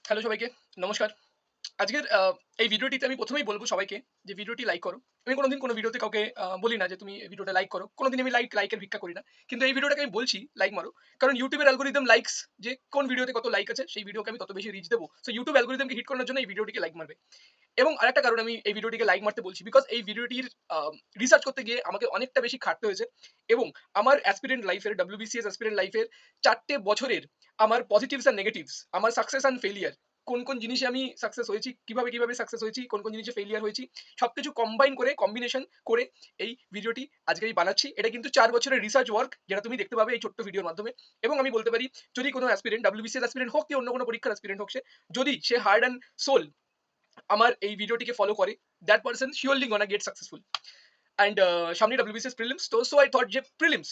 Hello সবাইকে, নমস্কার। আজকের এই ভিডিওটিতে আমি ১ম এই বলব সবাইকে যে ভিডিওটি লাইক করো। আমি কোনোদিন কোনো ভিডিওতে কাউকে বলি না যে তুমি এই ভিডিওটা লাইক করো। কোনোদিন আমি লাইকের ভিক্ষা করি না। কিন্তু এই ভিডিওটাকে আমি বলছি লাইক মারো। কারণ YouTube এর অ্যালগরিদম লাইকস যে কোন ভিডিওতে কত লাইক আছে সেই ভিডিওকে আমি তত বেশি রিচ দেব। সো YouTube অ্যালগরিদমকে হিট করানোর জন্য এই ভিডিওটিকে লাইক মারবে। এবং আরেকটা কারণ আমি এই ভিডিওটিকে লাইক মারতে বলছি বিকজ এই ভিডিওটির রিসার্চ করতে গিয়ে আমাকে অনেকটা বেশি খাটতে হয়েছে এবং আমার অ্যাসপিরেন্ট লাইফের WBCS অ্যাসপিরেন্ট লাইফের ৪ টে বছরের আমার পজিটিভস অ্যান্ড নেগেটিভস, আমার সাকসেস অ্যান্ড ফেলিয়ার, কোন জিনিসে আমি সাকসেস হয়েছি, কিভাবে সাকসেস হয়েছি, কোন জিনিসে ফেলিয়ার হয়েছি, সবকিছু কম্বিনেশন করে এই ভিডিওটি আজকে আমি বানাচ্ছি। এটা কিন্তু ৪ বছরের রিসার্চ ওয়ার্ক যেটা তুমি দেখতে পাবে এই ছোট্ট ভিডিওর মাধ্যমে। এবং আমি বলতে পারি যদি কোনো অ্যাসপিরেন্ট WBCS অ্যাসপিরেন্ট হোক কি অন্য কোনো পরীক্ষার অ্যাসপিরেন্ট হোক, যদি সে হার্ড অ্যান্ড সোল আমার এই ভিডিওটিকে ফলো করে, that person surely gonna gate successful. And সামনে WBCS প্রিলিমস, তো সো আই থট যে প্রিলিমস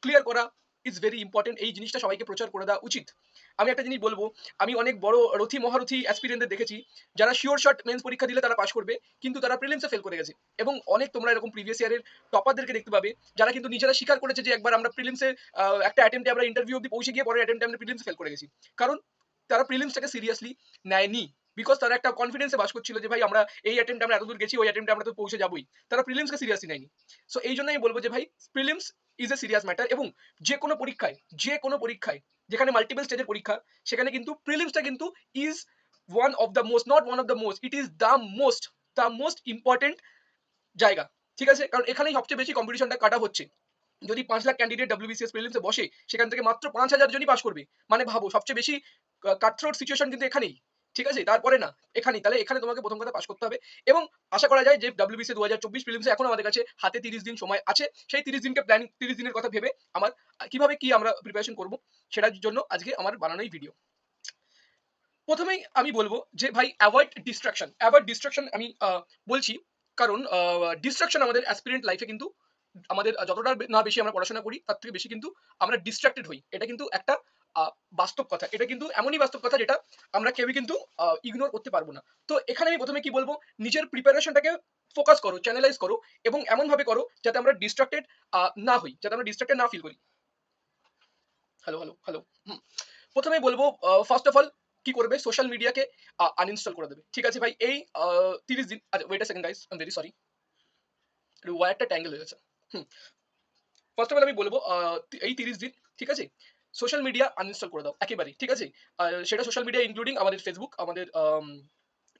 ক্লিয়ার করা ইজ ভেরি ইম্পর্টেন্ট। এই জিনিসটা সবাইকে প্রচার করে দেওয়া উচিত। আমি একটা জিনিস বলবো, আমি অনেক বড় রথী মহারথী অ্যাসপিরেন্টদের দেখেছি যারা শিওর শট মেন্স পরীক্ষা দিলে তারা পাশ করবে, কিন্তু তারা প্রিলিমসে ফেল করে গেছে। এবং অনেক তোমরা এরকম প্রিভিয়াস ইয়ারের টপারদেরকে দেখতে পাবে যারা কিন্তু নিজেরা স্বীকার করেছে যে একবার আমরা প্রিলিমসে একটা অ্যাটেম্পটে আমরা ইন্টারভিউ অব্দি পৌঁছে গিয়ে পরের অ্যাটেম্পটে আমরা প্রিলিমসে ফেল করে গেছি। কারণ তারা প্রিলিমসটাকে সিরিয়াসলি নেয়নি, বিকজ তারা একটা কনফিডেন্সে বাস করছিল যে ভাই আমরা এই অ্যাটেম্পটে আমরা এতদূর গেছি, ওই অ্যাটেম্পটে আমরা তো পৌঁছে যাবোই। তারা প্রিলিমসকে সিরিয়াসলি নেয়নি। সো এই জন্য আমি বলবো যে ভাই prelims is a serious matter. এবং যে কোনো পরীক্ষায় যেখানে মাল্টিপল স্টেজের পরীক্ষা, সেখানে কিন্তু প্রিলিমসটা কিন্তু is one of the most, not one of the most, it is the most important জায়গা। ঠিক আছে, কারণ এখানেই সবচেয়ে বেশি কম্পিটিশনটা কাটা হচ্ছে। যদি ৫ লাখ ক্যান্ডিডেট WBCS প্রিলিমসে বসে, সেখান থেকে মাত্র ৫,০০০ জনই পাস করবে। মানে ভাবো সবচেয়ে বেশি কাটথ্রোট সিচুয়েশন কিন্তু এখানেই। ঠিক আছে, তারপরে না, এখানেই। তাহলে এখানে তোমাকে প্রথম কথা পাস করতে হবে। এবং আশা করা যায় যে WBCS ২০২৪ প্রিলিমসে এখন আমাদের কাছে হাতে ৩০ দিন সময় আছে। সেই ৩০ দিনকে প্ল্যান, ৩০ দিনের কথা ভেবে আমার কিভাবে কি আমরা প্রিপারেশন করব সেটার জন্য আজকে আমার বানানো এই ভিডিও। প্রথমেই আমি বলবো যে ভাই অ্যাভয়েড ডিস্ট্রাকশন আমি বলছি। কারণ ডিস্ট্রাকশন আমাদের অ্যাসপিরেন্ট লাইফে কিন্তু আমাদের যতটা না বেশি আমরা পড়াশোনা করি তার থেকে বেশি কিন্তু আমরা ডিস্ট্রাক্টেড হই। এটা কিন্তু একটা আহ, বাস্তব কথা। এটা কিন্তু এমনই বাস্তব কথা যেটা আমরা কেউই কিন্তু ইগনোর করতে পারবো না। তো এখানে আমি প্রথমে কি বলবো, নিজের প্রিপারেশনটাকে ফোকাস করো, চ্যানেলাইজ করো এবং এমন ভাবে করো যাতে আমরা ডিস্ট্রাক্টেড না হই, যাতে আমরা ডিস্ট্রাক্টেড না ফিল করি। Hello hello hello. হুম। প্রথমে বলবো, ফার্স্ট অফ অল কি করবে, সোশ্যাল মিডিয়াকে আনইনস্টল করে দেবে। ঠিক আছে ভাই, এই 30 দিন, আচ্ছা wait a second guys, I am very sorry, ওয়্যারটা ট্যাঙ্গেল হয়ে গেছে। হুম। ফার্স্ট অফ অল আমি বলবো এই 30 দিন, ঠিক আছে, সোশ্যাল মিডিয়া আনইনস্টল করে দাও একেবারেই। ঠিক আছে, সেটা সোশ্যাল মিডিয়া ইনক্লুডিং আমাদের ফেসবুক, আমাদের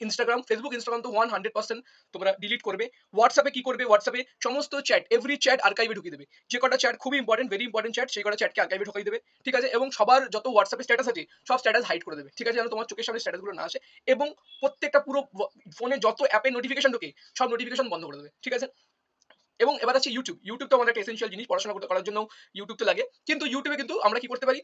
ইনস্টাগ্রাম। ফেসবুক ইনস্টাগ্রাম তো 100% তোমরা ডিলিট করবে। হোয়াটসঅ্যাপে কি করবে, হোয়াটসঅ্যাপে সমস্ত চ্যাট, এভরি চ্যাট আর্কাইভে ঢুকিয়ে দেবে। যে কটা চ্যাট খুবই ইম্পর্টেন্ট, ভেরি ইম্পর্টেন্ট চ্যাট, সেই কটা চ্যাটকে আর্কাইভে ঢুকিয়ে দেবে। ঠিক আছে, এবং সবার যত হোয়াটসঅ্যাপে স্ট্যাটাস আছে সব স্ট্যাটাস হাইড করে দেবে। ঠিক আছে, যেন তোমার চোখের সামনে স্ট্যাটাসগুলো না আসে। এবং প্রত্যেকটা পুরো ফোনে যত অ্যাপে নোটিফিকেশন ঢোকে সব নোটিফিকেশন বন্ধ করে দেবে। ঠিক আছে। এবং এবার আছে ইউটিউব। ইউটিউব তো আমাদের একটা এসেনশিয়াল জিনিস, পড়াশোনা করার জন্য ইউটিউব তো লাগে। কিন্তু ইউটিউবে কিন্তু আমরা কি করতে পারি,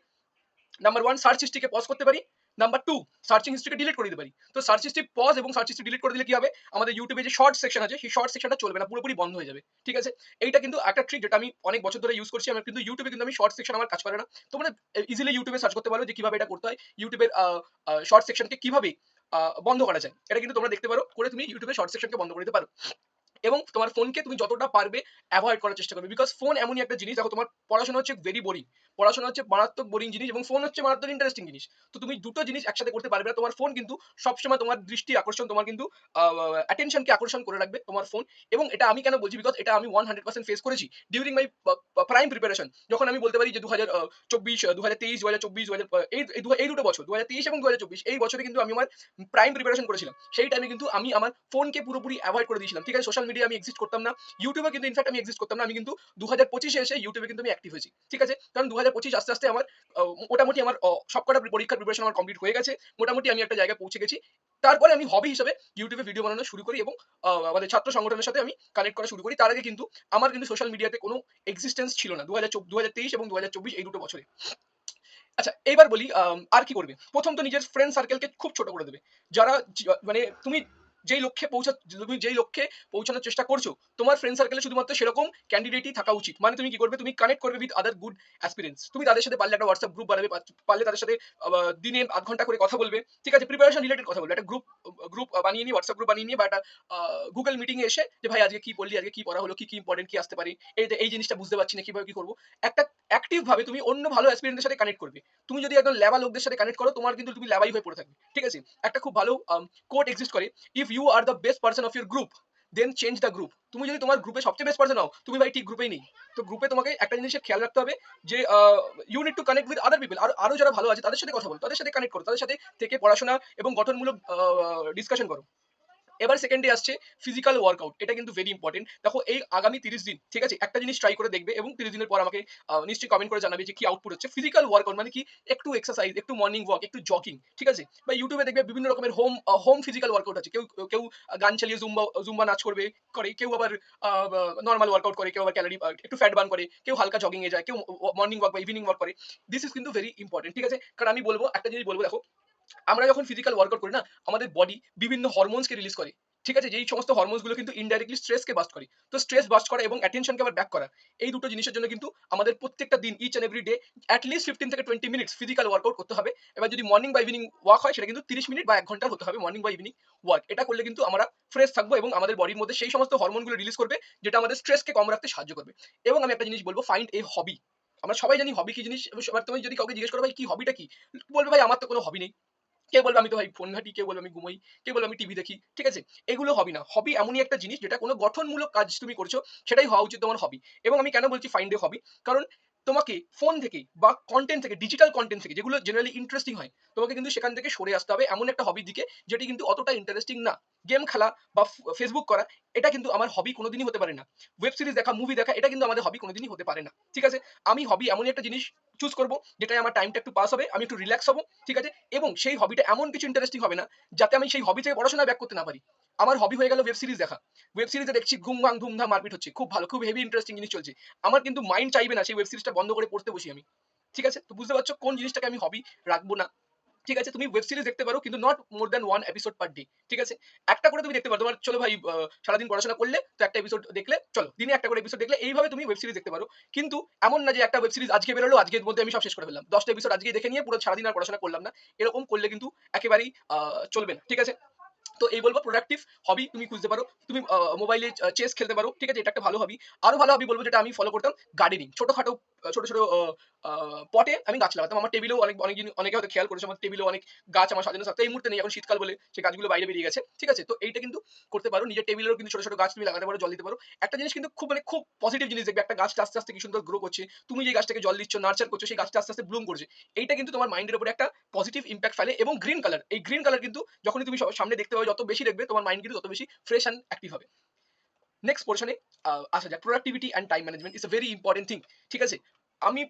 নাম্বার ওয়ান সার্চ হিস্ট্রিকে পজ করতে পারি। নাম্বার টু সার্চিং হিস্ট্রিকে ডিলিট করে দিতে পারি। তো সার্চ হিস্ট্রি পজ এবং সার্চ হিস্ট্রি ডিলিট করে দিলে কি হবে, আমাদের ইউটিউবে যে শর্ট সেকশন আছে সেই শর্ট সেকশনটা চলবে না, পুরোপুরি বন্ধ হয়ে যাবে। ঠিক আছে, এইটা কিন্তু একটা ট্রিক যেটা আমি অনেক বছর ধরে ইউজ করছি। আমার কিন্তু ইউটিউবে কিন্তু আমি শর্ট সেকশন আমার কাজ করে না। তোমরা ইজিলি ইউটিউবে সার্চ করতে পারো যে কিভাবে এটা করতে হয়, ইউটিউবের শর্ট সেকশনকে কিভাবে বন্ধ করা যায়। এটা কিন্তু তোমরা দেখতে পারো, করে তুমি ইউটিউবে শর্ট সেকশনকে বন্ধ করে দিতে পারো। এবং তোমার ফোনকে তুমি যতটা পারবে অ্যাভয়েড করার চেষ্টা করবে, বিকজ ফোন এমনই একটা জিনিস, দেখো তোমার পড়াশোনা হচ্ছে ভেরি বোরিং, পড়াশোনা হচ্ছে মারাত্মক বোরিং জিনিস এবং ফোন হচ্ছে মারাত্মক ইন্টারেস্টিং জিনিস। তো তুমি দুটো জিনিস একসাথে করতে পারবে না। তোমার ফোন কিন্তু সবসময় তোমার দৃষ্টি আকর্ষণ, তোমার কিন্তু অ্যাটেনশনকে আকর্ষণ করে রাখবে তোমার ফোন। এবং এটা আমি কেন বলছি, বিকজ এটা আমি 100% ফেস করেছি ডিউরিং মাই প্রাইম প্রিপারেশন। যখন আমি বলতে পারি যে 2024, 2023, 2024, এই দুটো বছর 2023 এবং 2024, এই বছরে কিন্তু আমি আমার প্রাইম প্রিপারেশন করেছিলাম। সেই টাইমে কিন্তু আমি আমার ফোনকে পুরোপুরি অ্যাভয়েড করে দিয়েছিলাম। ঠিক আছে, সোশ্যাল মিডিয়া আমি এক্সিস্ট করতাম না। ইউটিউবে কিন্তু ইনফ্যাক্ট আমি এক্সিস্ট করতাম না। আমি কিন্তু 2025-এ এসে ইউটিউবে কিন্তু আমি অ্যাক্টিভ হয়েছি। ঠিক আছে, কারণ 2025 আস্তে আস্তে আমার মোটামুটি আমার সবকটা পরীক্ষার প্রিপারেশন আমার কমপ্লিট হয়ে গেছে। মোটামুটি আমি একটা জায়গায় পৌঁছে গেছি। তারপরে আমি হবি হিসেবে ইউটিউবে ভিডিও বানানো শুরু করি এবং আমাদের ছাত্র সংগঠনের সাথে আমি কানেক্ট করা শুরু করি। তার আগে কিন্তু আমার কিন্তু সোশ্যাল মিডিয়াতে কোনো এক্সিস্টেন্স ছিল না 2023 এবং 2024 এই দুটো বছরে। আচ্ছা, এইবার বলি আর কি করবে? প্রথম তো নিজের ফ্রেন্ড সার্কেলকে খুব ছোট করে দেবে। যারা মানে তুমি যেই লক্ষ্যে পৌঁছানোর চেষ্টা করছো, তোমার ফ্রেন্ড সার্কেলে শুধুমাত্র সেরকম ক্যান্ডিডেটই থাকা উচিত। মানে তুমি কি করবে? তুমি কানেক্ট করবে উইথ আদার গুড অ্যাসপিরেন্টস। তুমি তাদের সাথে পারলে একটা WhatsApp গ্রুপ বানাবে, পারলে তাদের সাথে দিনে ০.৫ ঘন্টা করে কথা বলবে। ঠিক আছে? প্রিপারেশন রিলেটেড কথা বলবে। একটা গ্রুপ বানিয়ে নিয়ে, WhatsApp গ্রুপ বানিয়ে নিয়ে বা একটা Google মিটিং এ এসে যে ভাই আজকে কি পড়লি? আজকে কি পড়া হলো? কি ইম্পোর্টেন্ট কি আসতে পারে? এই জিনিসটা বুঝতে পারছি না, কিভাবে কি করব? একটা অ্যাক্টিভ ভাবে তুমি অন্য ভালো অ্যাসপিরেন্টদের সাথে কানেক্ট করবে। তুমি যদি একদম ল্যাবা লোকদের সাথে কানেক্ট করো, তোমার কিন্তু তুমি ল্যাবাই হয়ে পড়ে থাকবে। ঠিক আছে? একটা খুব ভালো কোট এক্সিস্ট করে, if you are the best person of your group then change the group. তুমি যদি তোমার গ্রুপে সবচেয়ে বেস্ট পারসন হও, তুমি ভাই ঠিক গ্রুপেই নেই। তো গ্রুপে তোমাকে একটা জিনিসের খেয়াল রাখতে হবে যে you need to connect with other people. আর আরো যারা ভালো আছে তাদের সাথে কথা বলো, তাদের সাথে কানেক্ট করো, তাদের সাথে থেকে পড়াশোনা এবং গঠনমূলক ডিসকাশন করো। এবার সেকেন্ডে আসছে ফিজিক্যাল ওয়ার্কআউট। এটা কিন্তু ভেরি ইম্পর্টেন্ট। দেখো এই আগামী 30 দিন, ঠিক আছে, একটা জিনিস ট্রাই করে দেখবে এবং 30 দিনের পর আমাকে নিশ্চয়ই কমেন্ট করে জানাবে যে কি আউটপুট হচ্ছে। ফিজিক্যাল ওয়ার্কআউট মানে কি? একটু এক্সারসাইজ, একটু মর্নিং ওয়াক, একটু জগিং, ঠিক আছে? বা ইউটিউবে দেখবে বিভিন্ন রকমের হোম ফিজিক্যাল ওয়ার্কআউট আছে। কেউ কেউ গান চালিয়ে জুম্বা নাচ করে, কেউ আবার নরমাল ওয়ার্কআউট করে, কেউ আবার ক্যালোরি একটু ফ্যাট বার্ন করে, কেউ হালকা জগিং এ যায়, কেউ মর্নিং ওয়াক বা ইভিনিং ওয়াক করে। দিস ইজ কিন্তু ভেরি ইম্পর্টেন্ট, ঠিক আছে? কারণ আমি বলবো একটা জিনিস বলবো, দেখো আমরা যখন ফিজিক্যাল ওয়ার্কআউট করি না, আমাদের বডি বিভিন্ন হরমোনসকে রিলিজ করে। ঠিক আছে? যেই সমস্ত হরমোনস গুলো কিন্তু ইনডাইরেক্টলি স্ট্রেসকে বাস্ট করে। তো স্ট্রেস বাস্ট করা এবং অ্যাটেনশনকে আবার ব্যাক করা, এই দুটো জিনিসের জন্য কিন্তু আমাদের প্রত্যেকটা দিন each and every day at least 15 থেকে 20 মিনিটস ফিজিক্যাল ওয়ার্কআউট করতে হবে। এবার যদি মর্নিং বা ইভিনিং ওয়াক হয়, সেটা কিন্তু 30 মিনিট বা 1 ঘন্টার হতে হবে মর্নিং বা ইভিনিং ওয়ার্ক। এটা করলে কিন্তু আমরা ফ্রেশ থাকবো এবং আমাদের বডির মধ্যে সেই সমস্ত হরমোনগুলো রিলিজ করবে যেটা আমাদের স্ট্রেসকে কম রাখতে সাহায্য করবে। এবং আমি একটা জিনিস বলবো, ফাইন্ড এ হবি। আমরা সবাই জানি হবি কি জিনিস। এবার তুমি যদি কাউকে জিজ্ঞেস করো ভাই কি হবিটা কি, বলবে ভাই আমার তো কোনো হবি নেই। কেউ বলবে আমি তো ভাই ফোন ঘাঁটি, কেউ বলবে আমি ঘুমোই, কেউ বলবে আমি টিভি দেখি। ঠিক আছে? এগুলো হবি না। হবি এমনই একটা জিনিস যেটা কোনো গঠনমূলক কাজ তুমি করছো, সেটাই হওয়া উচিত তোমার হবি। এবং আমি কেন বলছি ফাইন্ড এ হবি? কারণ তোমাকে ফোন থেকে বা কনটেন্ট থেকে, ডিজিটাল কনটেন্ট থেকে যেগুলো জেনারেলি ইন্টারেস্টিং হয়, তোমাকে কিন্তু সেখান থেকে সরে আসতে হবে এমন একটা হবির দিকে যেটি কিন্তু অতটা ইন্টারেস্টিং না। গেম খেলা বা ফেসবুক করা, এটা কিন্তু আমার হবি কোনোদিনই হতে পারে না। ওয়েব সিরিজ দেখা, মুভি দেখা, এটা কিন্তু আমাদের হবি কোনোদিনই হতে পারে না। ঠিক আছে? আমি হবি এমনই একটা জিনিস চুজ করব যেটায় আমার টাইমটা একটু পাস হবে, আমি একটু রিল্যাক্স হবো। ঠিক আছে? এবং সেই হবিটা এমন কিছু ইন্টারেস্টিং হবে না যাতে আমি সেই হবি থেকে পড়াশোনা ব্যাক করতে না পারি। আমার হবি হয়ে গেল ওয়েব সিরিজ দেখা। ওয়েব সিরিজে দেখছি ঘুম ধুমধাম মারপিট হচ্ছে, খুব ভালো, খুব হেভি ইন্টারেস্টিং জিনিস চলছে। আমার কিন্তু মাইন্ড চাইবে না সেই ওয়েব সিরিজটা বন্ধ করে পড়তে বসি আমি। ঠিক আছে? তো বুঝতে পারছো কোন জিনিসটাকে আমি হবি রাখবো না। ঠিক আছে? তুমি ওয়েব সিরিজ দেখতে পারো কিন্তু not more than 1 episode per day. ঠিক আছে? একটা করে তুমি দেখতে পারো। তোমার চলো ভাই সারাদিন পড়াশোনা করলে তো একটা এপিসোড দেখলে, চলো দিনে একটা করে এপিসোড দেখলে, এইভাবে তুমি ওয়েব সিরিজ দেখতে পারো। কিন্তু এমন না যে একটা ওয়েব সিরিজ আজকে বেরোলো, আজকের মধ্যে আমি সব শেষ করে ফেললাম। 10 টা এপিসোড আজকেই দেখে নিয়ে পুরো সারাদিন আর পড়াশোনা করলাম না। এরকম করলে কিন্তু একেবারেই চলবে না। ঠিক আছে? তো এই বলবো প্রোডাক্টিভ হবি তুমি খুঁজতে পারো। তুমি মোবাইলে চেস খেলতে পারো। ঠিক আছে? এটা একটা ভালো হবি। আরো ভালো হবি বলবো যেটা আমি ফলো করতাম, গার্ডেনিং। ছোটখাটো ছোট পটে আমি গাছ লাগাতাম। আমার টেবিলেও অনেকে হয়তো খেয়াল করেছে, আমার টেবিলেও অনেক গাছ আমার সাজানো থাকতো। এই মুহূর্তে নেই, এখন শীতকাল বলে সেই গাছগুলো বাইরে বেরিয়ে গেছে। ঠিক আছে? তো এইটা কিন্তু করতে পারো। নিজের টেবিলেও কিন্তু ছোট গাছ তুমি লাগাতে পারো, জল দিতে পারো। একটা জিনিস কিন্তু খুব পজিটিভ জিনিস দেখবে, একটা গাছটা আস্তে, আস্তে কি সুন্দর গ্রো করছে। তুমি যে গাছটাকে জল দিচ্ছ, নার্চার করছো, সেই গাছটা আস্তে, আস্তে ব্লুম করছে। এইটা কিন্তু তোমার মাইন্ডের উপরে একটা পজিটিভ ইমপ্যাক্ট ফেলে। এবং গ্রিন কালার, এই গ্রিন কালার কিন্তু যখনই তুমি সামনে দেখতে পাবে, যত বেশি দেখবে তোমার মাইন্ড কিন্তু তত বেশি ফ্রেশ অ্যান্ড অ্যাক্টিভ হবে। নেক্সট পোর্শনে আসা যাক, productivity and time management is a very important thing. ঠিক আছে? আমি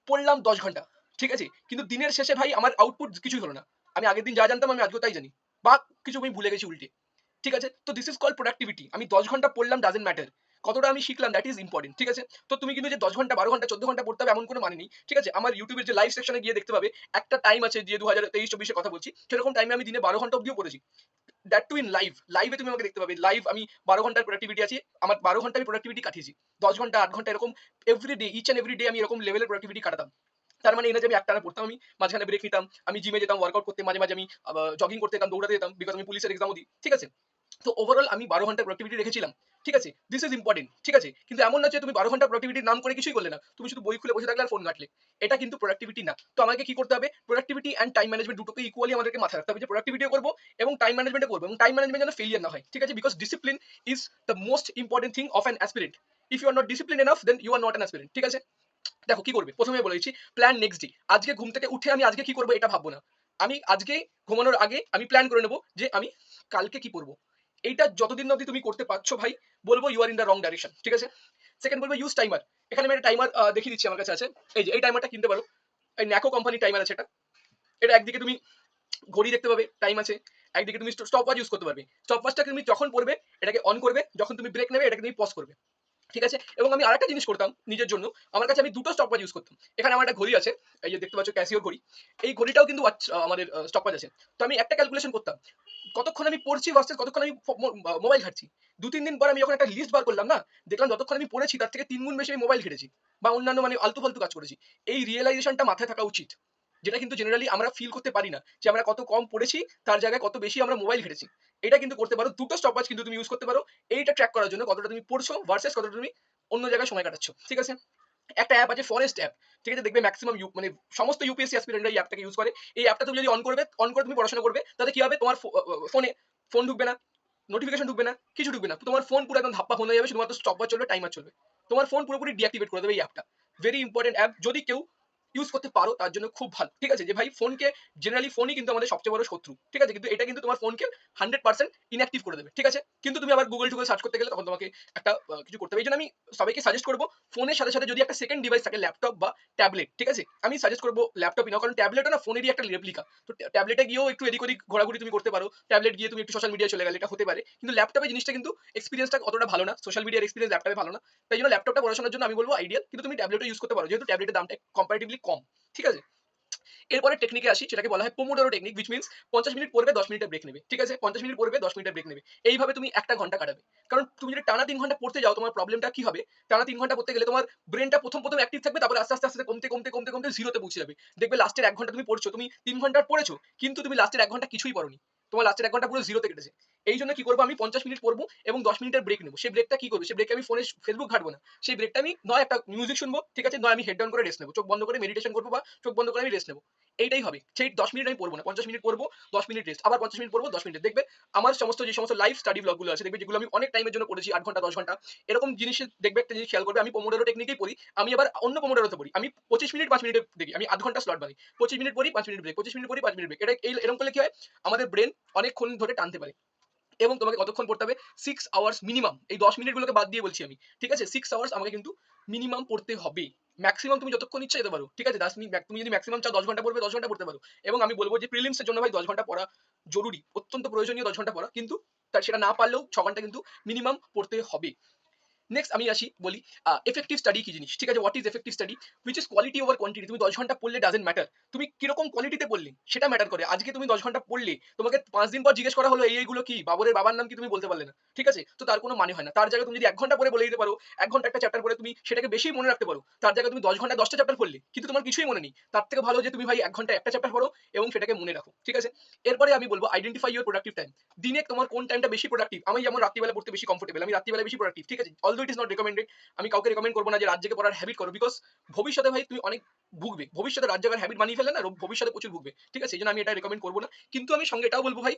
পড়লাম 10 ঘন্টা, ঠিক আছে, কিন্তু দিনের শেষে ভাই আমার আউটপুট কিছুই হলো না। আমি আগের দিন যা জানতাম আমি আজকেও তাই জানি, বা কিছু আমি ভুলে গেছি উল্টে। ঠিক আছে? তো দিস ইজ কল্ড প্রোডাক্টিভিটি। আমি 10 ঘন্টা পড়লাম ডাজেন্ট ম্যাটার, কতটা আমি শিখলাম দ্যাট ইজ ইম্পর্টেন্ট। ঠিক আছে? তো তুমি কিন্তু যে 10 ঘন্টা 12 ঘন্টা 14 ঘন্টা পড়তে হবে এমন কোনো মানে নেই। ঠিক আছে? আমার ইউটিউবের যে লাইভ সেকশনে গিয়ে দেখতে পাবে, একটা টাইম আছে যে 2023-24 কথা বলছি, সেরকম টাইমে আমি দিনে 12 ঘন্টা অব্দিও পড়েছি। দ্যাট টু ইন লাইভে তুমি আমাকে দেখতে পাবে। লাইভ আমি 12 ঘন্টার প্রোডাক্টিভিটি আছি, আমার 12 ঘন্টা আমি প্রোডাক্টিভিটি কাটিয়েছি। 10 ঘন্টা 8 ঘন্টা এরকম everyday, each and every day আমি এরকম লেভেলের প্রোডাক্টিভিটি কাটাতাম। তার মানে এই না যে আমি একটানা পড়তাম, আমি মাঝখানে ব্রেক নিতাম, আমি জিমে যেতাম, ওয়ার্কআউট করতে, মাঝে মাঝে আমি জগিং করতে যেতাম, দৌড়াতে যেতাম, বিকজ আমি পুলিশের এক্সামও দিই। ঠিক আছে? তো ওভারঅল আমি 12 ঘন্টা প্রোডাক্টিভিটি রেখেছিলাম। ঠিক আছে? This is important. ঠিক আছে? কিন্তু এমন না যে তুমি 12 ঘন্টা প্রোডাক্টিভিটির নাম করে কিছুই করলে না, তুমি শুধু বই খুলে বসে থাকলে আর ফোন ঘাটলে। এটা কিন্তু প্রোডাক্টিভিটি না। তো আমাকে কি করতে হবে? প্রোডাক্টিভিটি অ্যান্ড টাইম ম্যানেজমেন্ট দুটোকে ইকুয়ালি আমাদেরকে মাথায় রাখতে হবে, যে প্রোডাক্টিভিটিও করবো এবং টাইম ম্যানেজমেন্টও করবো, এবং টাইম ম্যানেজমেন্ট যেন ফেলিয়ার না হয়। ঠিক আছে? Because discipline is the most important thing of an aspirant. If you are not discipline enough then you are not an aspirant. ঠিক আছে? দেখো কি করবে, প্রথমে বলেছি প্ল্যান নেক্সট ডে। আজকে ঘুম থেকে উঠে আমি আজকে কি করবো এটা ভাববো না। আমি আজকে ঘুমানোর আগে আমি প্ল্যান করে নেবো যে আমি কালকে কি করবো। এইটা যতদিন অবধি তুমি করতে পারছো ভাই, বলবো you are in the wrong direction. ঠিক আছে? সেকেন্ড বলবো ইউজ টাইমার। এখানে আমি একটা টাইমার দেখিয়ে দিচ্ছি, আমার কাছে আছে। এই যে এই টাইমারটা কিনতে পারো, এই ন্যাকো কোম্পানি টাইমার আছে এটা। এটা একদিকে তুমি ঘড়ি দেখতে পাবে, টাইম আছে, একদিকে তুমি স্টপ ওয়াচ ইউজ করতে পারবে। স্টপ ওয়াচটাকে তুমি যখন পড়বে এটাকে অন করবে, যখন তুমি ব্রেক নেবে এটাকে তুমি পজ করবে। ঠিক আছে? এবং আমি আরেকটা জিনিস করতাম নিজের জন্য, আমার কাছে আমি দুটো স্টপওয়াচ ইউজ করতাম। এখানে আমার একটা ঘড়ি আছে, এই যে দেখতে পাচ্ছ ক্যাসিওর ঘড়ি। এই ঘড়িটাও কিন্তু আমাদের স্টপওয়াচ আছে। তো আমি একটা ক্যালকুলেশন করতাম, কতক্ষণ আমি পড়ছি ভার্সেস কতক্ষণ আমি মোবাইল ঘাঁটছি। 2-3 দিন পর আমি যখন একটা লিস্ট বার করলাম না, দেখলাম যতক্ষণ আমি পড়েছি তার থেকে 3 গুণ বেশি আমি মোবাইল ঘেটেছি বা অন্যান্য মানে আলতু ফালতু কাজ করেছি। এই রিয়েলাইজেশনটা মাথায় থাকা উচিত, যেটা কিন্তু জেনারেলি আমরা ফিল করতে পারি না, যে আমরা কত কম পড়েছি তার জায়গায় কত বেশি আমরা মোবাইল ঘেটেছি। এটা কিন্তু করতে পারো, দুটো স্টপওয়াচ কিন্তু তুমি ইউজ করতে পারো এইটা ট্র্যাক করার জন্য, কতটা তুমি পড়ছো ভার্সেস কতটা তুমি অন্য জায়গায় সময় কাটাচ্ছ। ঠিক আছে? একটা অ্যাপ আছে ফরেস্ট অ্যাপ, ঠিক আছে? দেখবে ম্যাক্সিমাম মানে সমস্ত ইউপিএসসি অ্যাসপিরেন্টরা এই অ্যাপটাকে ইউজ করে। এই অ্যাপটা তুমি যদি অন করে তুমি পড়াশোনা করবে, তাতে কি হবে? তোমার ফোনে ফোন ঢুকবে না, নোটিফিকেশন ঢুকবে না, কিছু ঢুকবে না। তোমার ফোন পুরো একদম ধাপ্পা বন্ধ হয়ে যাবে, শুধুমাত্র স্টপওয়াচ চলবে, টাইমার চলবে। তোমার ফোন পুরোপুরি ডিঅ্যাক্টিভেট করে দেবে এই অ্যাপটা। ভেরি ইম্পোর্টেন্ট অ্যাপ, যদি কেউ ইউজ করতে পারো তার জন্য খুব ভালো। ঠিক আছে? যে ভাই ফোনকে জেনারেলি ফোনই কিন্তু আমাদের সবচেয়ে বড় শত্রু। ঠিক আছে? কিন্তু এটা কিন্তু তোমার ফোনকে 100% ইনঅ্যাক্টিভ করে দেবে। ঠিক আছে? কিন্তু তুমি আবার গুগল-টুগল সার্চ করতে গেলে তখন তোমাকে একটা কিছু করতে হবে। এইজন্য আমি সবাইকে সাজেস্ট করব, ফোনের সাথে, সাথে যদি একটা সেকেন্ড ডিভাইস থাকে ল্যাপটপ বা ট্যাবলেট, ঠিক আছে? আমি সাজেস্ট করব ল্যাপটপই নাও, কারণ ট্যাবলেটও না ফোনেরই একটা রেপ্লিকা। তো ট্যাবলেটে গিয়েও একটু এদিক ওদিক ঘোরাঘুরি তুমি করতে পারো। ট্যাবলেট গিয়ে তুমি একটু সোশ্যাল মিডিয়ায় চলে গেলে, এটা হতে পারে। কিন্তু ল্যাপটপে জিনিসটা কিন্তু এক্সপেরিয়েন্সটা অতটা ভালো না। সোশ্যাল মিডিয়ার এক্সপেরিয়েন্স ল্যাপটপে ভালো না। তাই জন্য ল্যাপটপটা পড়াশোনার জন্য আমি বলব আইডিয়াল। কিন্তু তুমি ট্যাবলেটও ইউজ করতে পারো। যেহেতু ট্যাবলেটের দামটা কম্পারেটিভলি কম। ঠিক আছে? এরপরে টেকনিকে আসি, সেটাকে বলা হয় pomodoro technique, which means 50 minute পড়বে, 10 মিনিটের ব্রেক নেবে। ঠিক আছে? 50 মিনিট পড়বে, 10 মিনিটের ব্রেক নেবে। এইভাবে তুমি 1 টা ঘন্টা কাটাবে। কারণ তুমি যদি টানা 3 ঘন্টা পড়তে যাও, তোমার প্রবলেমটা কি হবে? টানা 3 ঘন্টা পড়তে গেলে তোমার ব্রেইনটা ১ম অ্যাক্টিভ থাকবে, তারপরে আস্তে, আস্তে কমতে 0 তে পৌঁছে যাবে। দেখবে লাস্টের 1 ঘন্টা তুমি পড়ছো, তুমি 3 ঘন্টা পড়েছো, কিন্তু তুমি লাস্টের 1 ঘন্টা কিছুই পড়োনি। তোমার লাস্টের 1 ঘন্টা পুরো 0 তে কেটেছে। এইজন্য কি করব আমি, 50 মিনিট পড়বো এবং 10 মিনিটের ব্রেক নেব। সেই ব্রেকটা কি করব? সেই ব্রেকে আমি ফোনে Facebook ঘাঁটবো না। সেই ব্রেকটা আমি নয় একটা মিউজিক শুনবো, ঠিক আছে? নয় আমি হেড ডাউন করে রেস্ট নেব। চোখ বন্ধ করে মেডিটেশন করব বা চোখ বন্ধ করে আমি রেস্ট নেব। এইটাই হবে। সেই 10 মিনিট আমি পড়ব না। 50 মিনিট পড়ব, 10 মিনিট রেস্ট। আবার 50 মিনিট পড়ব, 10 মিনিট। দেখবে আমার যে সমস্ত লাইভ স্টাডি ব্লগ গুলো আছে, দেখবে যেগুলো আমি অনেক টাইমের জন্য পড়েছি, 8 ঘন্টা, 10 ঘন্টা। এরকম জিনিস দেখবে, একটা জিনিস খেয়াল করবে, আমি পোমোডোরো টেকনিকেই পড়ি। আমি আবার অন্য পোমোডোরোতে পড়ি। আমি 25 মিনিট 5 মিনিটে দেখি। আমি 8 ঘন্টা স্লট বাঁধি। 25 মিনিট পড়ি, 5 মিনিট ব্রেক। 25 মিনিট পড়ি, 5 মিনিট ব্রেক। এটা এরকম করলে কি হয়? আমাদের ব্রেন অনেকক্ষণ ধরে টানতে পারে। এবং তোমাকে কতক্ষণ পড়তে হবে? 6 আওয়ার্স মিনিমাম। এই 10 মিনিটগুলোকে বাদ দিয়ে বলছি আমি। ঠিক আছে? 6 আওয়ার্স আমাকে কিন্তু মিনিমাম পড়তে হবে। ম্যাক্সিমাম তুমি যতক্ষণ ইচ্ছা যেতে পারো। ঠিক আছে? 10 মিনিট তুমি যদি ম্যাক্সিমাম চাও 10 ঘন্টা পড়বে, 10 ঘন্টা পড়তে পারো। এবং আমি বলব যে প্রিলিমস এর জন্য ভাই 10 ঘন্টা পড়া জরুরি। অত্যন্ত প্রয়োজনীয় 10 ঘন্টা পড়া। কিন্তু সেটা না পারলেও 6 ঘন্টা কিন্তু মিনিমাম পড়তে হবে। নেক্সট আমি আসি, বলি এফেক্টিভ স্টাডি কি জিনিস। ঠিক আছে? What is effective study? Which is quality over quantity. তুমি 10 ঘন্টা পড়লে ডাজন্ট ম্যাটার। তুমি কিরকম কোয়ালিটিতে পড়লে সেটা ম্যাটার করে। আজকে তুমি 10 ঘন্টা পড়লে, তোমাকে 5 দিন পর জিজ্ঞেস করা হলো এইগুলো কি, বাবরের বাবার নাম কি, তুমি বলতে পারলে না। ঠিক আছে? তো তার কোনো মানে হয় না। তার জায়গায় তুমি যদি 1 ঘন্টা পরে বলে দিতে পারো, 1 ঘন্টা একটা চ্যাপ্টার পড়ে তুমি সেটাকে বেশি মনে রাখতে পারো। তার জায়গায় তুমি 10 ঘন্টায় 10 টা চ্যাপ্টার পড়লে, কিন্তু তোমার কিছুই মনে নেই। তার থেকে ভালো যে তুমি ভাই 1 ঘন্টায় একটা চ্যাপ্টার পড়ো এবং সেটাকে মনে রাখো। ঠিক আছে? এরপরে আমি বলব আইডেন্টিফাই ইউর প্রোডাক্টিভ টাইম। দিনে তোমার কোন টাইমটা বেশি প্রোডাক্টিভ। আমি যেমন রাত্রিবেলা পড়তে বেশি কমফোর্টেবল, আমি রাত্রিবেলা বেশি প্রোডাক্টিভ। ঠিক আছে? Although it is not recommended. আমি কাউকে রেকমেন্ড করব না যে রাত জেগে পড়ার হ্যাবিট করো, বিকজ ভবিষ্যতে ভাই তুমি অনেক ভুগবে। ভবিষ্যতে রাত জাগার হ্যাবিট বানিয়ে ফেললে না, ভবিষ্যতে প্রচুর ভুগবে। ঠিক আছে? এইজন্য আমি এটা রেকমেন্ড করব না। কিন্তু আমি সঙ্গে এটাও বলব ভাই,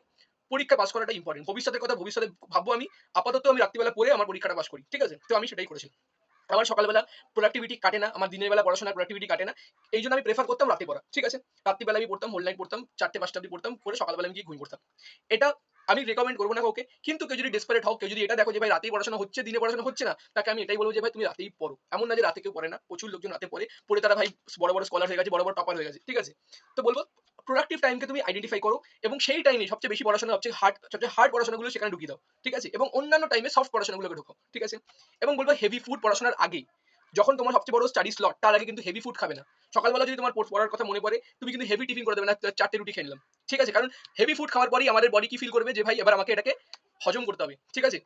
পরীক্ষা পাস করাটা ইম্পর্টেন্ট। ভবিষ্যতের কথা ভবিষ্যতে ভাববো আমি। আপাতত আমি রাত্রিবেলা পড়ে আমার পরীক্ষাটা পাস করি। ঠিক আছে? তো আমি সেটাই করেছি। আমার সকালবেলা প্রোডাক্টিভিটি কাটে না, আমার দিনের বেলা পড়াশোনার প্রোডাক্টিভিটি কাটে না। এইজন্য আমি প্রেফার করতাম রাতে পড়া। ঠিক আছে? রাত্রিবেলা আমি পড়তাম, হোল নাইট পড়তাম, 4টে 5টা অবধি পড়তাম, করে সকালবেলা আমি গিয়ে ঘুমিয়ে পড়তাম। এটা আমি রেকমেন্ড করব না কাউকে। কিন্তু কেউ যদি ডেসপারেট হও, কেউ যদি এটা দেখো যে ভাই রাতেই পড়াশোনা হচ্ছে, দিনে পড়াশোনা হচ্ছে না, তাকে আমি এটাই বলব যে ভাই তুমি রাতেই পড়ো। এমন না যে রাতে কেউ পড়ে না। প্রচুর লোকজন রাতে পড়ে। পড়ে তারা ভাই বড়, বড় স্কলার হয়ে গেছে, বড়, বড় টপার হয়ে গেছে। ঠিক আছে? তো বলব প্রোডাক্টিভ টাইমকে তুমি আইডেন্টিফাই করো এবং সেই টাইমে সবচেয়ে বেশি পড়াশোনা, সবচেয়ে হার্ড পড়াশোনাগুলো সেখানে ঢুকিয়ে দাও। ঠিক আছে? এবং অন্যান্য টাইমে সফট পড়াশোনাগুলোকে ঢোকাও। ঠিক আছে? এবং বলব হেভি ফুড পড়াশোনার আগে, যখন তোমার সবচেয়ে বড় স্টাডি স্লট, তার আগে কিন্তু হেভি ফুড খাবে না। সকালবেলা যদি তোমার পড়ার কথা মনে পড়ে, তুমি কিন্তু হেভি টিফিন করে দেবে না, 4টে রুটি খেয়ে নিলাম। ঠিক আছে? কারণ হেভি ফুড খাওয়ার পরেই আমাদের বডি কি ফিল করবে যে ভাই এবার আমাকে এটাকে হজম করতে হবে। ঠিক আছে?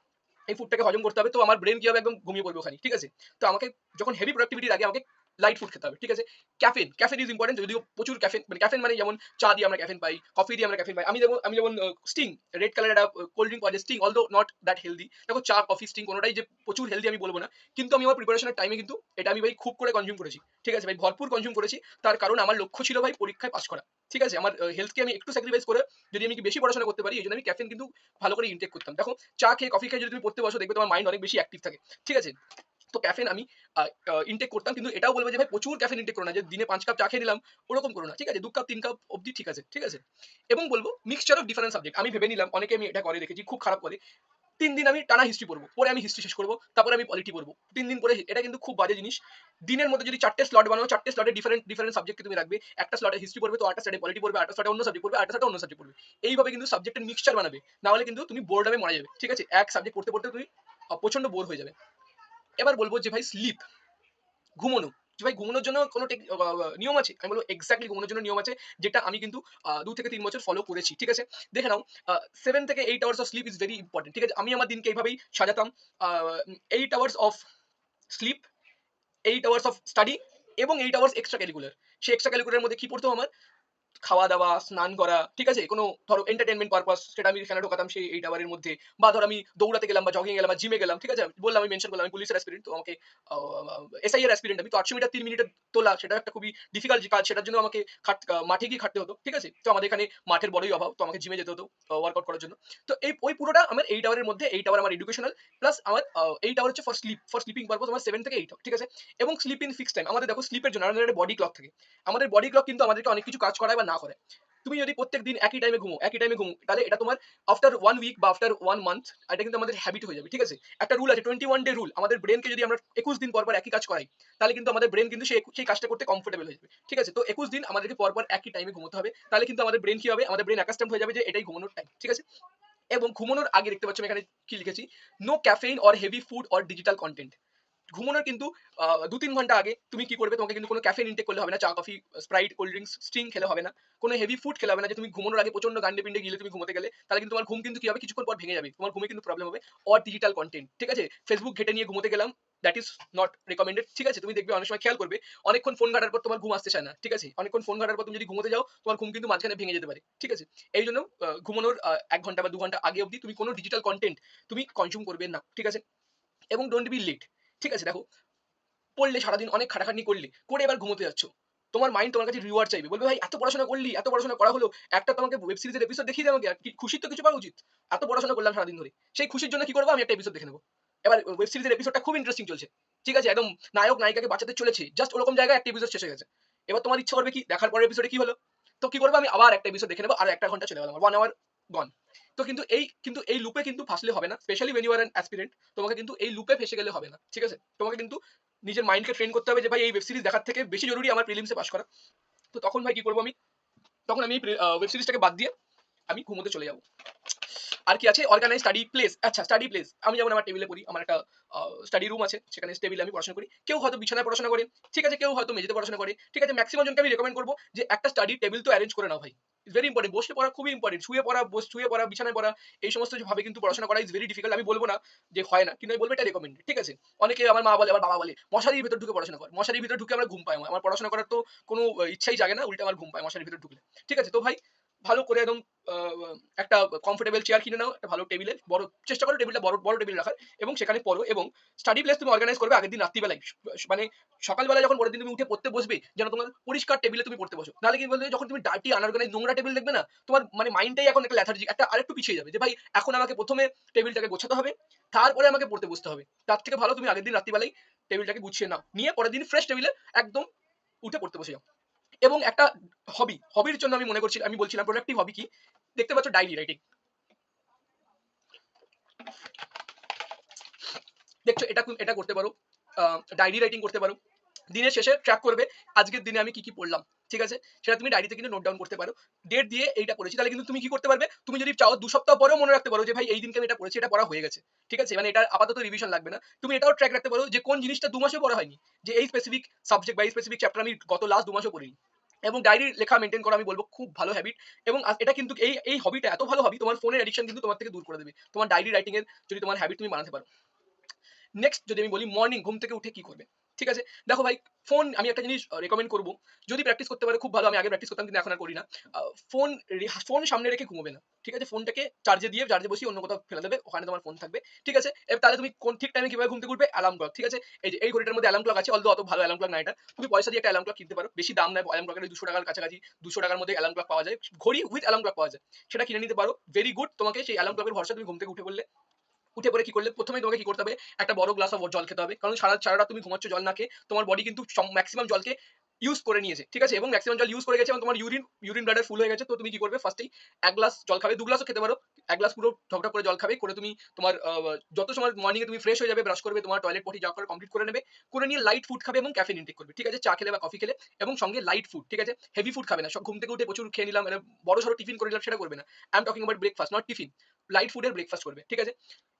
এই ফুডটাকে হজম করতে হবে। তো আমার ব্রেন কি হবে, একদম ঘুমিয়ে পড়বে ওখানে। ঠিক আছে? তো আমাকে যখন হেভি প্রোডাক্টিভিটির আগে আমাকে লাইট ফুড খেতে হবে। ঠিক আছে? Caffeine is important. যদিও প্রচুর ক্যাফেন মানে যেমন চা দিয়ে আমরা ক্যাফেন পাই, কফি দিয়ে আমরা ক্যাফেন পাই। আমি যেমন স্টিং, রেড কালারের একটা কোল্ড ড্রিঙ্ক পাওয়া যায়, Sting, although not that healthy. দেখো চা, কফি, স্টিং কোনোটাই যে প্রচুর হেলদি আমি বলবো না। কিন্তু আমি আমার প্রিপারেশনের টাইমে কিন্তু এটা আমি ভাই খুব করে কনজিউম করেছি। ঠিক আছে ভাই? ভরপুর কনজিউম করেছি। তার কারণ আমার লক্ষ্য ছিল ভাই পরীক্ষায় পাস করা। ঠিক আছে? আমার হেলথকে আমি একটু স্যাক্রিফাইস করে যদি আমি বেশি পড়াশোনা করতে পারি, এইজন্য আমি ক্যাফেন কিন্তু ভালো করে ইনটেক করতাম। দেখো চা খেয়ে, কফি খেয়ে যদি তুমি পড়তে বসো, দেখবে তোমার মাইন্ড অনেক বেশি অ্যাক্টিভ থাকে। ঠিক আছে? তো ক্যাফেন আমি ইনটেক করতাম। কিন্তু এটাও বলবো যে ভাই প্রচুর ক্যাফেন ইনটেক করো না। যে দিনে 5 কাপ চা খেয়ে নিলাম, ওরকম করো না। ঠিক আছে? 2 কাপ 3 কাপ অবধি ঠিক আছে। ঠিক আছে? এবং বলবো মিক্সচার অফ ডিফারেন্ট সাবজেক্ট। আমি ভেবে নিলাম, অনেকে আমি এটা করে দেখেছি, খুব খারাপ করে। ৩ দিন আমি টানা হিস্ট্রি পড়বো। পরে আমি হিস্ট্রি শেষ করব। তারপরে আমি পলিটি পড়বো। ৩ দিন পরে, এটা কিন্তু খুব বাজে জিনিস। দিনের মধ্যে যদি 4টে স্লট বানাও, 4টে স্লটে ডিফারেন্ট সাবজেক্টকে তুমি রাখবে। একটা স্লটে হিস্ট্রি পড়বে, তো আরেকটা স্লটে পলিটি পড়বে, আরেকটা স্লটে অন্য সাবজেক্ট পড়বে, আরেকটা স্লটে অন্য সাবজেক্ট পড়বে। এইভাবে কিন্তু সাবজেক্টের মিক্সচার বানাবে। না হলে কিন্তু তুমি বোরডমে মারা যাবে। ঠিক আছে? এক সাবজেক্ট পড়তে তুমি প্রচন্ড বোর হয়ে যাবে। এবার বলবো যে ভাই স্লিপ, ঘুমানো। যে ভাই ঘুমানোর জন্য কোনো নিয়ম আছে? আমি বলব এক্সাক্টলি ঘুমানোর জন্য নিয়ম আছে, যেটা আমি কিন্তু ২ থেকে ৩ বছর ফলো করেছি। ঠিক আছে? দেখে নাও, 7 থেকে 8 hours of sleep is very important. ঠিক আছে? আমি আমার দিনকে এইভাবেই সাজাতাম। Uh 8 hours of sleep, 8 hours of study এবং 8 আওয়ার্স এক্সট্রা কারিকুলার। সেই এক্সট্রা কারিকুলারের মধ্যে কি পড়তো আমার? খাওয়া দাওয়া, স্নান করা, ঠিক আছে? কোনো ধরো entertainment purpose সেটা আমি এখানে ঢোকাতাম সেই 8 আওয়ারের মধ্যে। বা ধরো আমি দৌড়াতে গেলাম বা জগিং এ গেলাম বা জিমে গেলাম, ঠিক আছে? বললাম, আমি মেনশন করলাম আমি পুলিশের অ্যাসপিরেন্ট, তো আমাকে এসআই এর অ্যাসপিরেন্ট আমি। তো 800 মিটার 3 মিনিটে তোলা সেটা একটা খুবই ডিফিকাল্ট কাজ। সেটার জন্য আমাকে মাঠে গিয়ে খাটতে হতো, ঠিক আছে? তো আমাদের এখানে মাঠের বড়ই অভাব। তো আমাকে জিমে যেতে হতো ওয়ার্কআউট করার জন্য। তো ওই পুরোটা আমার 8 আওয়ারের মধ্যে 8 আওয়ার আমার এডুকেশনাল প্লাস আমার 8 আওয়ার হচ্ছে ফর স্লিপিং পারপোজ আমার 7 থেকে 8, ঠিক আছে? এবং স্লিপ ইন ফিক্সড টাইম। আমাদের দেখো স্লিপের জন্য আমাদের একটা বডি ক্লক থাকে। আমাদের বডি ক্লক কিন্তু আমাদেরকে অনেক কিছু কাজ করায় বা না করায়। তুমি যদি প্রত্যেকদিন একই টাইমে ঘুমো, তাহলে এটা তোমার আফটার 1 উইক বা আফটার 1 মান্থ এটা কিন্তু আমাদের হ্যাবিট হয়ে যাবে, ঠিক আছে? একটা রুল আছে 21 ডে রুল। আমাদের ব্রেনকে যদি আমরা 21 দিন পর একই কাজ করাই, তাহলে কিন্তু আমাদের ব্রেন কিন্তু সেই কাজটা করতে কমফোর্টেবল হয়ে যাবে, ঠিক আছে? তো 21 দিন আমাদেরকে পর একই টাইমে ঘুমোতে হবে। তাহলে কিন্তু আমাদের ব্রেন কি হবে? আমাদের ব্রেন অ্যাকাস্টমড হয়ে যাবে যে এটাই ঘুমানোর টাইম, ঠিক আছে? এবং ঘুমানোর আগে দেখতে পাচ্ছ আমি এখানে কি লিখেছি, no caffeine or heavy food or digital content. ঘুমানোর কিন্তু ২-৩ ঘন্টা আগে তুমি কি করবে? তোমাকে কিন্তু কোনো ক্যাফেইন ইনটেক করলে হবে না। চা, coffee, Sprite, cold drinks, Sting খেলে হবে না। কোনো হেভি ফুড খেলে হবে না যে তুমি ঘুমানোর আগে প্রচন্ড গান্ডে পিন্ডে গিলে তুমি ঘুমোতে গেলে। তাহলে কিন্তু তোমার ঘুম কিন্তু কি হবে? কিছুক্ষণ পর ভেঙে যাবে। তোমার ঘুমে কিন্তু প্রবলেম হবে। অর ডিজিটাল কনটেন্ট, ঠিক আছে? ফেসবুক ঘেঁটে নিয়ে ঘুমোতে গেলাম, দ্যাট ইজ নট রিকমেন্ডেড, ঠিক আছে? তুমি দেখবে অনেক সময় খেয়াল করবে অনেকক্ষণ ফোন ঘাটার পর তোমার ঘুম আসতে চায় না, ঠিক আছে? অনেকক্ষণ ফোন ঘাটার পর তুমি যদি ঘুমোতে যাও, তোমার ঘুম কিন্তু মাঝখানে ভেঙে যেতে পারে, ঠিক আছে? এইজন্য ঘুমানোর ১ ঘন্টা বা ২ ঘন্টা আগে অবধি তুমি কোনো ডিজিটাল কনটেন্ট তুমি কনজিউম করবে না, ঠিক আছে? এবং ডোন্ট বি লেট, ঠিক আছে? দেখো, পড়লে সারাদিন অনেক খাটাখাটনি করলে, করে এবার ঘুমোতে যাচ্ছ। তোমার মাইন্ড তোমার কাছে রিওয়ার্ড চাইবে। বলবে, "ভাই এত পড়াশোনা করলি, এত পড়াশোনা করা হলো। একটা তো আমাকে ওয়েব সিরিজের এপিসোড দেখিয়ে দে আমাকে। আর কি খুশির তো কিছু পাওয়া উচিত। এত পড়াশোনা করলাম সারাদিন ধরে। সেই খুশির জন্য কি করব? আমি একটা এপিসোড দেখে নেব।" এবার ওয়েব সিরিজের এপিসোডটা খুব ইন্টারেস্টিং চলছে। ঠিক আছে? একদম নায়ক নায়িকাকে বাঁচাতে চলেছে। জাস্ট ওরকম জায়গায় একটা এপিসোড শেষ হয়ে গেছে। এবার তোমার ইচ্ছা করবে কি? দেখার পরের এপিসোডে কি হলো? তো কি করব? আমি আবার একটা এপিসোড দেখে নেব। আর ১ টা ঘন্টা চলে গেল আমার। 1 আওয়ার গন। তো কিন্তু এই লুপে কিন্তু ফাঁসলে হবে না। Specially when you are an aspirant, তোমাকে কিন্তু এই লুপে ফেঁসে গেলে হবে না। ঠিক আছে? তোমাকে কিন্তু নিজের মাইন্ডকে ট্রেন করতে হবে যে ভাই এই ওয়েব সিরিজ দেখার থেকে বেশি জরুরি আমার প্রিলিমসে পাস করা। তো তখন ভাই কি করব আমি? তখন আমি ওয়েব সিরিজটাকে বাদ দিয়ে আমি ঘুমোতে চলে যাব। আর কি আছে? Organise study place. আচ্ছা, স্টাডি প্লেস। আমি যেমন আমার টেবিলে পড়ি। আমার একটা স্টাডি রুম আছে। সেখানে টেবিলে আমি পড়াশোনা করি। কেউ হয়তো বিছানায় পড়াশোনা করে। ঠিক আছে? কেউ হয়তো মেঝেতে পড়াশোনা করে। ঠিক আছে? মেক্সিমাম জনকে আমি রেকমেন্ড করব যে একটা স্টাডি টেবিল তো অ্যারেঞ্জ করে নাও ভাই। It's very important. বসে পড়া খুবই ইম্পোর্টেন্ট। শুয়ে পড়া, বিছানায় পড়া, এই সমস্ত ভাবে কিন্তু পড়াশোনা করা ইজ ভেরি ডিফিকাল্ট। আমি বলব না যে হয় না। কিন্তু আমি বলব এটা রেকমেন্ডেড। ঠিক আছে? অনেকে আমার মা বলে, আমার বাবা বলে, "মশারির ভেতর ঢুকে পড়াশোনা কর।" মশারির ভিতরে ঢুকে আমার ঘুম পায়। আমার পড়াশোনা করার তো কোনো ইচ্ছাই জাগে না। উল্টে আমার ঘুম পায় মশারির ভিতর ঢুকলে। ঠিক আছে? তো ভাই ভালো করে একদম আ একটা কমফোর্টেবল চেয়ার কিনে নাও, একটা ভালো টেবিলে বড় চেষ্টা করো টেবিলটা বড় টেবিল রাখার এবং সেখানে পড়ো এবং স্টাডি প্লেস তুমি অর্গানাইজ করবে আগের দিন রাত্রিবেলায়। মানে সকালবেলা যখন পরের দিন তুমি উঠে পড়তে বসবে, যেন তোমার পরিষ্কার টেবিলে তুমি পড়তে বসো। নাহলে কি বলবে, যখন তুমি ডার্টি আনঅর্গানাইজড নোংরা টেবিল দেখবে না, তোমার মানে মাইন্ডটাই এখন একটা লেথার্জি, একটা আরেকটু পিছিয়ে যাবে যে ভাই এখন আমাকে ১ম এ টেবিলটাকে গোছাতে হবে, তারপরে আমাকে পড়তে বসতে হবে। তার থেকে ভালো তুমি আগের দিন রাত্রিবেলায় টেবিলটাকে গুছিয়ে নাও। নিয়ে পরের দিন ফ্রেশ টেবিলে একদম উঠে পড়তে বসে যাও। এবং একটা হবির জন্য আমি বলছিলাম প্রোডাক্টিভ হবি কি? দেখতে পাচ্ছ ডায়েরি রাইটিং। দেখছো এটা করতে পারো। ডায়েরি রাইটিং করতে পারো। দিনের শেষে ট্র্যাক করবে আজকের দিনে আমি কি পড়লাম। ঠিক আছে? সেটা তুমি ডায়েরিতে কিন্তু নোট ডাউন করতে পারো। ডেট দিয়ে এইটা পড়েছি। তাহলে কিন্তু তুমি কি করতে পারবে? তুমি যদি চাও ২ সপ্তাহ পরেও মনে রাখতে পারো যে ভাই এই দিনকে আমি এটা পড়েছি, এটা পড়া হয়ে গেছে। ঠিক আছে? মানে এটার আপাতত রিভিশন লাগবে না। তুমি এটাও ট্র্যাক রাখতে পারো যে কোন জিনিসটা ২ মাসেও পড়া হয়নি। যে এই স্পেসিফিক সাবজেক্ট বা এই স্পেসিফিক চ্যাপ্টার আমি গত লাস্ট ২ মাসও পড়িনি। এবং ডায়েরি লেখা মেইনটেইন করা আমি বলব খুব ভালো হ্যাবিট। এবং এটা কিন্তু এই হবিটা এত ভালো হবি, তোমার ফোনের অ্যাডিকশন কিন্তু তোমার থেকে দূর করে দেবে। তোমার ডায়েরি রাইটিং এর যদি তোমার হ্যাবিট তুমি বানাতে পারো। নেক্সট যদি আমি বলি মর্নিং ঘুম থেকে উঠে কি করবে? ঠিক আছে? দেখো ভাই, ফোন আমি একটা জিনিস রেকমেন্ড করব। যদি প্র্যাকটিস করতে পারে খুব ভালো। আমি আগে প্র্যাকটিস করতাম কিন্তু এখন আর করি না। আ ফোন ফোন সামনে রেখে ঘুমোবে না। ঠিক আছে? ফোনটাকে চার্জে বসিয়ে অন্য কোথাও ফেলে দেবে। ওখানে তোমার ফোন থাকবে। ঠিক আছে? তাহলে তুমি কোন ঠিক টাইমে কিভাবে ঘুম থেকে উঠবে? Alarm clock. ঠিক আছে? এই যে এই ঘড়িটার মধ্যে অ্যালার্ম ক্লক আছে। অলদো অত ভালো অ্যালার্ম ক্লক না এটা। তুমি পয়সা দিয়ে একটা অ্যালার্ম ক্লক কিনতে পারো। বেশি দাম নেয় অ্যালার্ম ক্লকের, ৳২০০ র কাছাকাছি। ৳২০০ র মধ্যে অ্যালার্ম ক্লক পাওয়া যায়। ঘড়ি উইথ অ্যালার্ম ক্লক পাওয়া যায়। সেটা কিনে নিতে পারো। Very good. তোমাকে সেই অ্যালার্ম ক্লকের ভরসায় তুমি ঘুম থেকে উঠে পড়ে কি করলে? ১ম এই তোমাকে কি করতে হবে? একটা বড় গ্লাস অফ জল খেতে হবে। কারণ সারা রাত তুমি ঘুমাচ্ছ জল না খেয়ে। তোমার বডি কিন্তু মেক্সিমাম জলকে ইউজ করে নিয়েছে। ঠিক আছে? এবং মেক্সিমাম জল ইউজ করে গেছে এবং তোমার ইউরিন ব্লাডার ফুল হয়ে গেছে। তো তুমি কি করবে? ফার্স্ট এই ১ গ্লাস জল খাবে। ২ গ্লাসও খেতে পারো। ১ গ্লাস পুরো ঢকঢক করে জল খাবে। করে তুমি তোমার যত সময় মর্নিং এ তুমি ফ্রেশ হয়ে যাবে, ব্রাশ করবে, তোমার টয়লেট পটি যা করার কমপ্লিট করে নেবে। করে নিয়ে লাইট ফুড খাবে এবং ক্যাফেইন ইনটেক করবে। ঠিক আছে? চা খেলে বা কফি খেলে এবং সঙ্গে লাইট ফুড। ঠিক আছে? হেভি ফুড খাবে না। ঘুম থেকে উঠে প্রচুর খেয়ে নিলাম, বড়সড় টিফিন করে নিলাম, সেটা করবে না। I am talking about breakfast, not tiffin. Light ফুডের ব্রেকফাস্ট করবে। ঠিক আছে?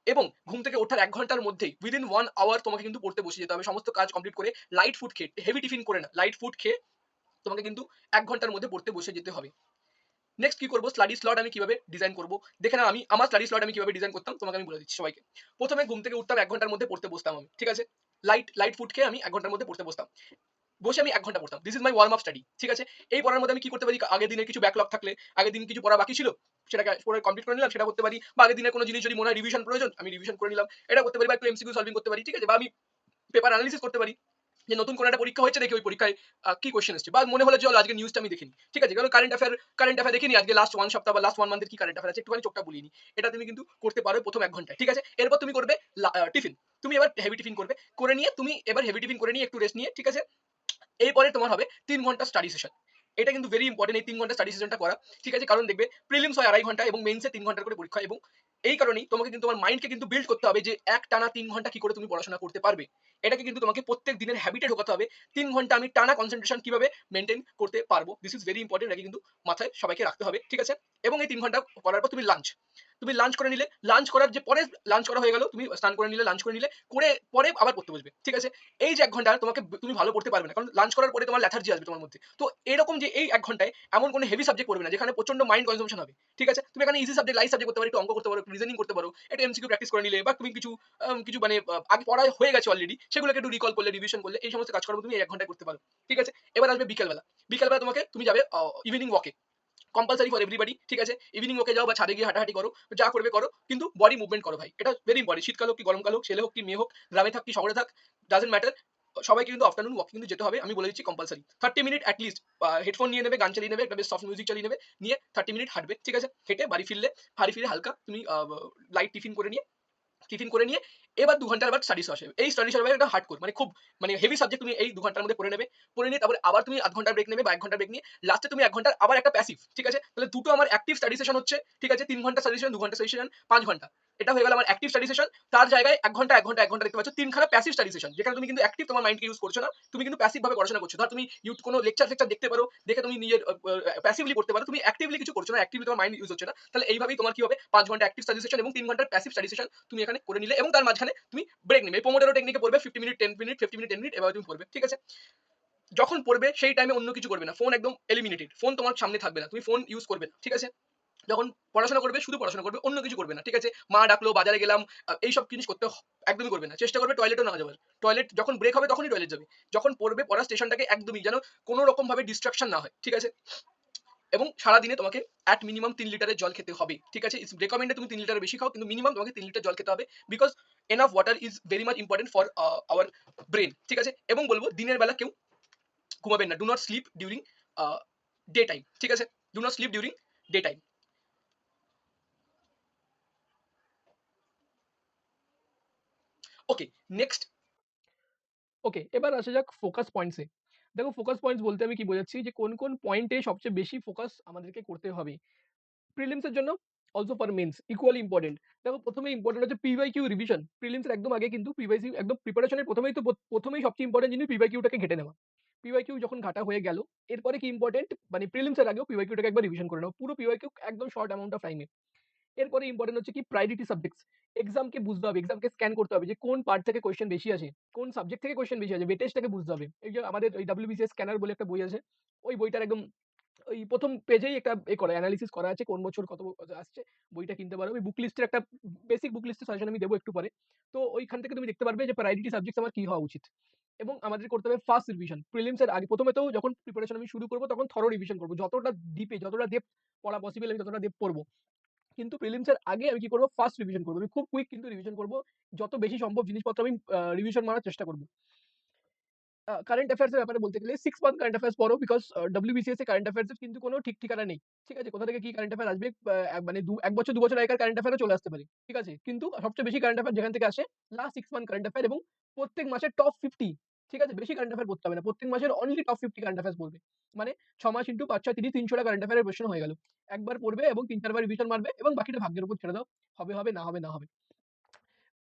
এবং ঘুম থেকে ওঠার ১ ঘন্টার মধ্যেই উইদিন 1 আওয়ার তোমাকে কিন্তু পড়তে বসে যেতে হবে। সমস্ত কাজ কমপ্লিট করে লাইট ফুড খেয়ে, হেভি টিফিন করে না। লাইট ফুড খেয়ে তোমাকে কিন্তু ১ ঘন্টার মধ্যে পড়তে বসে যেতে হবে। নেক্সট কি করব? স্টাডি স্লট আমি কিভাবে ডিজাইন করব? দেখে নাও আমার স্টাডি স্লট আমি কিভাবে ডিজাইন করতাম তোমাকে আমি বলে দিচ্ছি সবাইকে। ১ম এ ঘুম থেকে উঠতাম ১ ঘন্টার মধ্যে পড়তে বসতাম আমি। ঠিক আছে? লাইট ফুড খেয়ে আমি ১ ঘন্টার মধ্যে পড়তে বসতাম। বসে আমি 1 ঘন্টা পড়তাম। This is my warm up study. ঠিক আছে? এই পড়ার মধ্যে আমি কি করতে পারি? আগের দিনের কিছু ব্যাকলগ থাকলে, আগের দিন কিছু পড়া বাকি ছিল, সেটাকে পড়ে কমপ্লিট করে নিলাম, সেটা করতে পারি। বা আগের দিনের কোনো জিনিস যদি মনে হয় রিভিশন প্রয়োজন, আমি রিভিশন করে নিলাম। এটা করতে পারি বা একটু এমসিকিউ সলভিং করতে পারি। ঠিক আছে? বা আমি পেপার অ্যানালিসিস করতে পারি। যে নতুন কোনো একটা পরীক্ষা হয়েছে দেখি ওই পরীক্ষায় কি কোয়েশ্চেন এসছে। বা মনে হলো যে চলো আজকে নিউজটা আমি দেখে নিই। ঠিক আছে? কারণ কারেন্ট অ্যাফেয়ার দেখে নিই আজকে লাস্ট 1 সপ্তাহ বা লাস্ট 1 মান্থের কি কারেন্ট অ্যাফেয়ার আছে একটুখানি চোখটা বুলিয়ে নিই। এটা তুমি কিন্তু করতে পারো ১ম ১ ঘন্টায়। ঠিক আছে? এরপর তুমি করবে টিফিন। তুমি এবার হেভি টিফিন করবে। করে নিয়ে তুমি এবার হেভি টিফিন করে নিয়ে একটু রেস্ট নিয়ে, ঠিক আছে? এরপরে তোমার হবে ৩ ঘন্টা স্টাডি সেশন। এটা কিন্তু ভেরি ইম্পোর্টেন্ট এই ৩ ঘন্টা স্টাডি সেশনটা করা। ঠিক আছে? কারণ দেখবে প্রিলিমস হয় ২.৫ ঘন্টা এবং মেইনসে ৩ ঘন্টার করে পরীক্ষা, এবং এই কারণেই তোমাকে কিন্তু তোমার মাইন্ডকে কিন্তু বিল্ড করতে হবে যে একটানা ৩ ঘন্টা কি করে তুমি পড়াশোনা করতে পারবে। এটাকে কিন্তু তোমাকে প্রত্যেক দিনের হ্যাবিটে ঢোকাতে হবে। ৩ ঘন্টা আমি টানা কনসেনট্রেশন কিভাবে মেইনটেইন করতে পারবো। দিস ইজ ভেরি ইম্পোর্টেন্ট, এটা কিন্তু মাথায় সবাইকে রাখতে হবে। ঠিক আছে? এবং এই ৩ ঘন্টা করার পর তুমি লাঞ্চ। তুমি লাঞ্চ করে নিলে, লাঞ্চ করার যে পরে লাঞ্চ করা হয়ে গেল, তুমি স্নান করে নিলে, লাঞ্চ করে নিলে, করে পরে আবার পড়তে বসবে। ঠিক আছে? এই যে ১ ঘন্টা তোমাকে তুমি ভালো পড়তে পারবে না। কারণ লাঞ্চ করার পরে তোমার লেথার্জি আসবে তোমার মধ্যে। তো এরকম যে এই ১ ঘন্টায় এমন কোনো হেভি সাবজেক্ট পড়বে না যেখানে প্রচন্ড মাইন্ড কনজাম্পশন হবে। ঠিক আছে? তুমি এখানে ইজি সাবজেক্ট, লাইট সাবজেক্ট করতে পারো, একটু অঙ্ক করতে পারো, একটু রিজনিং করতে পারো, একটু এমসিকিউ প্র্যাকটিস করে নিলে, বা তুমি কিছু মানে আগে পড়া হয়ে গেছে অলরেডি, সেগুলোকে একটু রিকল করলে, রিভিশন করলে, এই সমস্ত কাজকর্ম তুমি এই ১ ঘন্টায় করতে পারো। ঠিক আছে? এবার আসবে বিকেলবেলা। বিকেলবেলা তুমি যাবে ইভিনিং ওয়াকে। Compulsory for everybody. ঠিক আছে? ইভিনিং ওয়াকে যাও বা ছাদে গিয়ে হাঁটাহাঁটি করো, যা করবে করো, কিন্তু বডি মুভমেন্ট করো ভাই। এটা ভেরি ইম্পর্টেন্ট। শীতকাল হোক কি গরমকাল হোক, ছেলে হোক কি মেয়ে হোক, গ্রামে থাক কি শহরে থাক, ডাজন্ট ম্যাটার। সবাইকে কিন্তু আফটারনুন ওয়াকে কিন্তু যেতে হবে। আমি বলে দিচ্ছি compulsory 30 minute at least. Headphone নিয়ে নেবে, গান চালিয়ে নেবে, একটা বেশ সফট মিউজিক চালিয়ে নেবে, নিয়ে 30 মিনিট হাঁটবে। ঠিক আছে? হেঁটে বাড়ি ফিরে হালকা তুমি লাইট টিফিন করে নিয়ে এবার ২ ঘন্টার আবার স্টাডিজ আসে। এই স্টাডিজ হবে একটা হার্ডকোর, মানে খুব মানে হেভি সাবজেক্ট তুমি এই ২ ঘন্টার মধ্যে পড়ে নেবে। পড়ে নিয়ে তারপরে আবার তুমি ০.৫ ঘন্টার ব্রেক নেবে বা ১ ঘন্টার ব্রেক নিয়ে লাস্টে তুমি ১ ঘন্টার আবার একটা প্যাসিভ। ঠিক আছে? তাহলে দুটো আমার অ্যাক্টিভ স্টাডি সেশন হচ্ছে। ঠিক আছে? ৩ ঘন্টা স্টাডি সেশন, ২ ঘন্টা স্টাডি সেশন, ৫ ঘন্টা। এটা হয়ে গেল আমার অ্যাক্টিভ স্টাডি সেশন। তার জায়গায় ১ ঘন্টা, ১ ঘন্টা, ১ ঘন্টা দেখতে পাচ্ছ ৩ খানা প্যাসিভ স্টাডি সেশন। যেখানে তুমি কিন্তু অ্যাক্টিভ তোমার মাইন্ডকে ইউজ করছো না। তুমি কিন্তু প্যাসিভ ভাবে পড়াশোনা করছো। ধর তুমি কোনো লেকচার দেখতে পারো। দেখে তুমি নিজের প্যাসিভলি পড়তে পারো। তুমি অ্যাক্টিভলি কিছু করছো না। অ্যাক্টিভলি তোমার মাইন্ড ইউজ হচ্ছে না। তাহলে এইভাবেই তোমার কি হবে, ৫ ঘন্টা অ্যাক্টিভ স্টাডি সেশন এবং ৩ ঘন্টার প্যাসিভ স্টাডি সেশন তুমি এখানে করে নিলে, এবং তার মাঝখানে তুমি ব্রেক নেবে। এই পোমোডোরো টেকনিকে পড়বে 50 মিনিট, 10 মিনিট, 50 মিনিট, 10 মিনিট, এভাবে তুমি পড়বে। ঠিক আছে? যখন পড়বে সেই টাইমে অন্য কিছু করবে না। ফোন একদম এলিমিনেটেড। ফোন তোমার সামনে থাকবে না। তুমি ফোন ইউজ করবে না। ঠিক আছে? যখন পড়াশোনা করবে, শুধু পড়াশোনা করবে, অন্য কিছু করবে না। ঠিক আছে? মা ডাকলো, বাজারে গেলাম, এইসব জিনিস একদমই করবে না। চেষ্টা করবে টয়লেটও না যাওয়ার। টয়লেট যখন ব্রেক হবে তখনই টয়লেট যাবে। যখন পড়বে, পড়ার স্টেশনটাকে একদমই যেন কোনো রকম ভাবে ডিস্ট্রাকশন না হয়। ঠিক আছে? এবং সারাদিনে তোমাকে এট মিনিমাম ৩ লিটারের জল খেতে হবে। ঠিক আছে? ইটস রেকমেন্ডেড তুমি ৩ লিটারের বেশি খাও, কিন্তু মিনিমাম তোমাকে ৩ লিটার জল খেতে হবে। Because enough water is very much important for our brain. ঠিক আছে? এবং বলব দিনের বেলা কেউ ঘুমাবেন না। Do not sleep during day time. ঠিক আছে? Do not sleep during day time. Okay, next. Okay, এবার আসা যাক ফোকাস পয়েন্টসে। দেখো ফোকাস পয়েন্টস বলতে আমি কি বোঝাচ্ছি, যে কোন কোন পয়েন্টে সবচেয়ে বেশি ফোকাস আমাদেরকে করতে হবে প্রিলিমসের জন্য, also for mains equally important. দেখো প্রথমে ইম্পর্টেন্ট হচ্ছে পিওয়াইকিউ রিভিশন। প্রিলিমসের একদম আগে কিন্তু পিওয়াইকিউ একদম প্রিপারেশনের প্রথমেই তো প্রথমেই সবচেয়ে ইম্পর্টেন্ট জিনিস পিওয়াইকিউটাকে ঘেটে নেওয়া। পিওয়াইকিউ যখন ঘাটা হয়ে গেল, এরপরে কি ইম্পর্টেন্ট, মানে প্রিলিমসের আগেও পিওয়াইকিউটাকে একবার রিভিশন করে নাও, পুরো পিওয়াইকিউ একদম শর্ট অ্যামাউন্ট অফ টাইমে। এরপরে ইম্পর্টেন্ট হচ্ছে কি প্রায়োরিটি সাবজেক্টস। এক্সামকে বুঝতে হবে, এক্সামকে স্ক্যান করতে হবে যে কোন পার্ট থেকে কোয়েশ্চেন বেশি আসে, কোন সাবজেক্ট থেকে কোয়েশ্চেন বেশি আসে, ওয়েটেজটাকে বুঝতে হবে। এই যে আমাদের ওই ডব্লিউবিসিএস স্ক্যানার বলে একটা বই আছে, ওই বইটার একদম ওই ১ম পেজেই একটা করা এনালাইসিস করা আছে কোন বছর কত আসছে। বইটা কিনতে পারো। ওই বুক লিস্টের একটা বেসিক বুক লিস্টের সাজেশন আমি দেবো একটু পরে। তো ওইখান থেকে তুমি দেখতে পারবে যে প্রায়োরিটি সাবজেক্টস আমার কি হওয়া উচিত। এবং আমাদের করতে হবে ফার্স্ট রিভিশন। প্রিলিমস এর আগে প্রথমে তো যখন প্রিপারেশন আমি শুরু করব তখন থরো রিভিশন করব। যতটা ডিপে, যতটা ডেপথ পড়া পসিবল আমি ততটা ডেপথ পড়ব। কিন্তু প্রিলিমস এর আগে আমি কি করব, ফার্স্ট রিভিশন করব। আমি খুব কুইক কিন্তু রিভিশন করব। যত বেশি সম্ভব জিনিসপত্র আমি রিভিশন মারার চেষ্টা করব। কারেন্ট অ্যাফেয়ার্স এর ব্যাপারে বলতে গেলে 6 মান্থ কারেন্ট অ্যাফেয়ার্স পড়ো, because WBCS A current affairs এর কিন্তু কোনো ঠিক ঠিকানা নেই। ঠিক আছে? কোথা থেকে কি কারেন্ট অ্যাফেয়ার আসবে, মানে ১ বছর ২ বছর আগেকার কারেন্ট অ্যাফেয়ারও চলে আসতে পারে। ঠিক আছে? কিন্তু সবচেয়ে বেশি কারেন্ট অ্যাফেয়ার যেখান থেকে আসে লাস্ট 6 মান্থ কারেন্ট অ্যাফেয়ার, এবং প্রত্যেক মাসের টপ 50। ঠিক আছে? বেশি কারেন্ট অ্যাফেয়ার পড়তে হবে না। প্রত্যেক মাসের অনলি টপ 50 কারেন্ট অ্যাফেয়ার্স পড়বে। মানে ৬ মাস ইন্টু ৫ ৬ ৩০ ৩০০ টা কারেন্ট অ্যাফেয়ারের কোয়েশ্চেন হয়ে গেল। একবার পড়বে এবং ৩-৪ বার রিভিশন মারবে এবং বাকিটা ভাগ্যের উপর ছেড়ে দাও। হবে, হবে, না হবে, না হবে।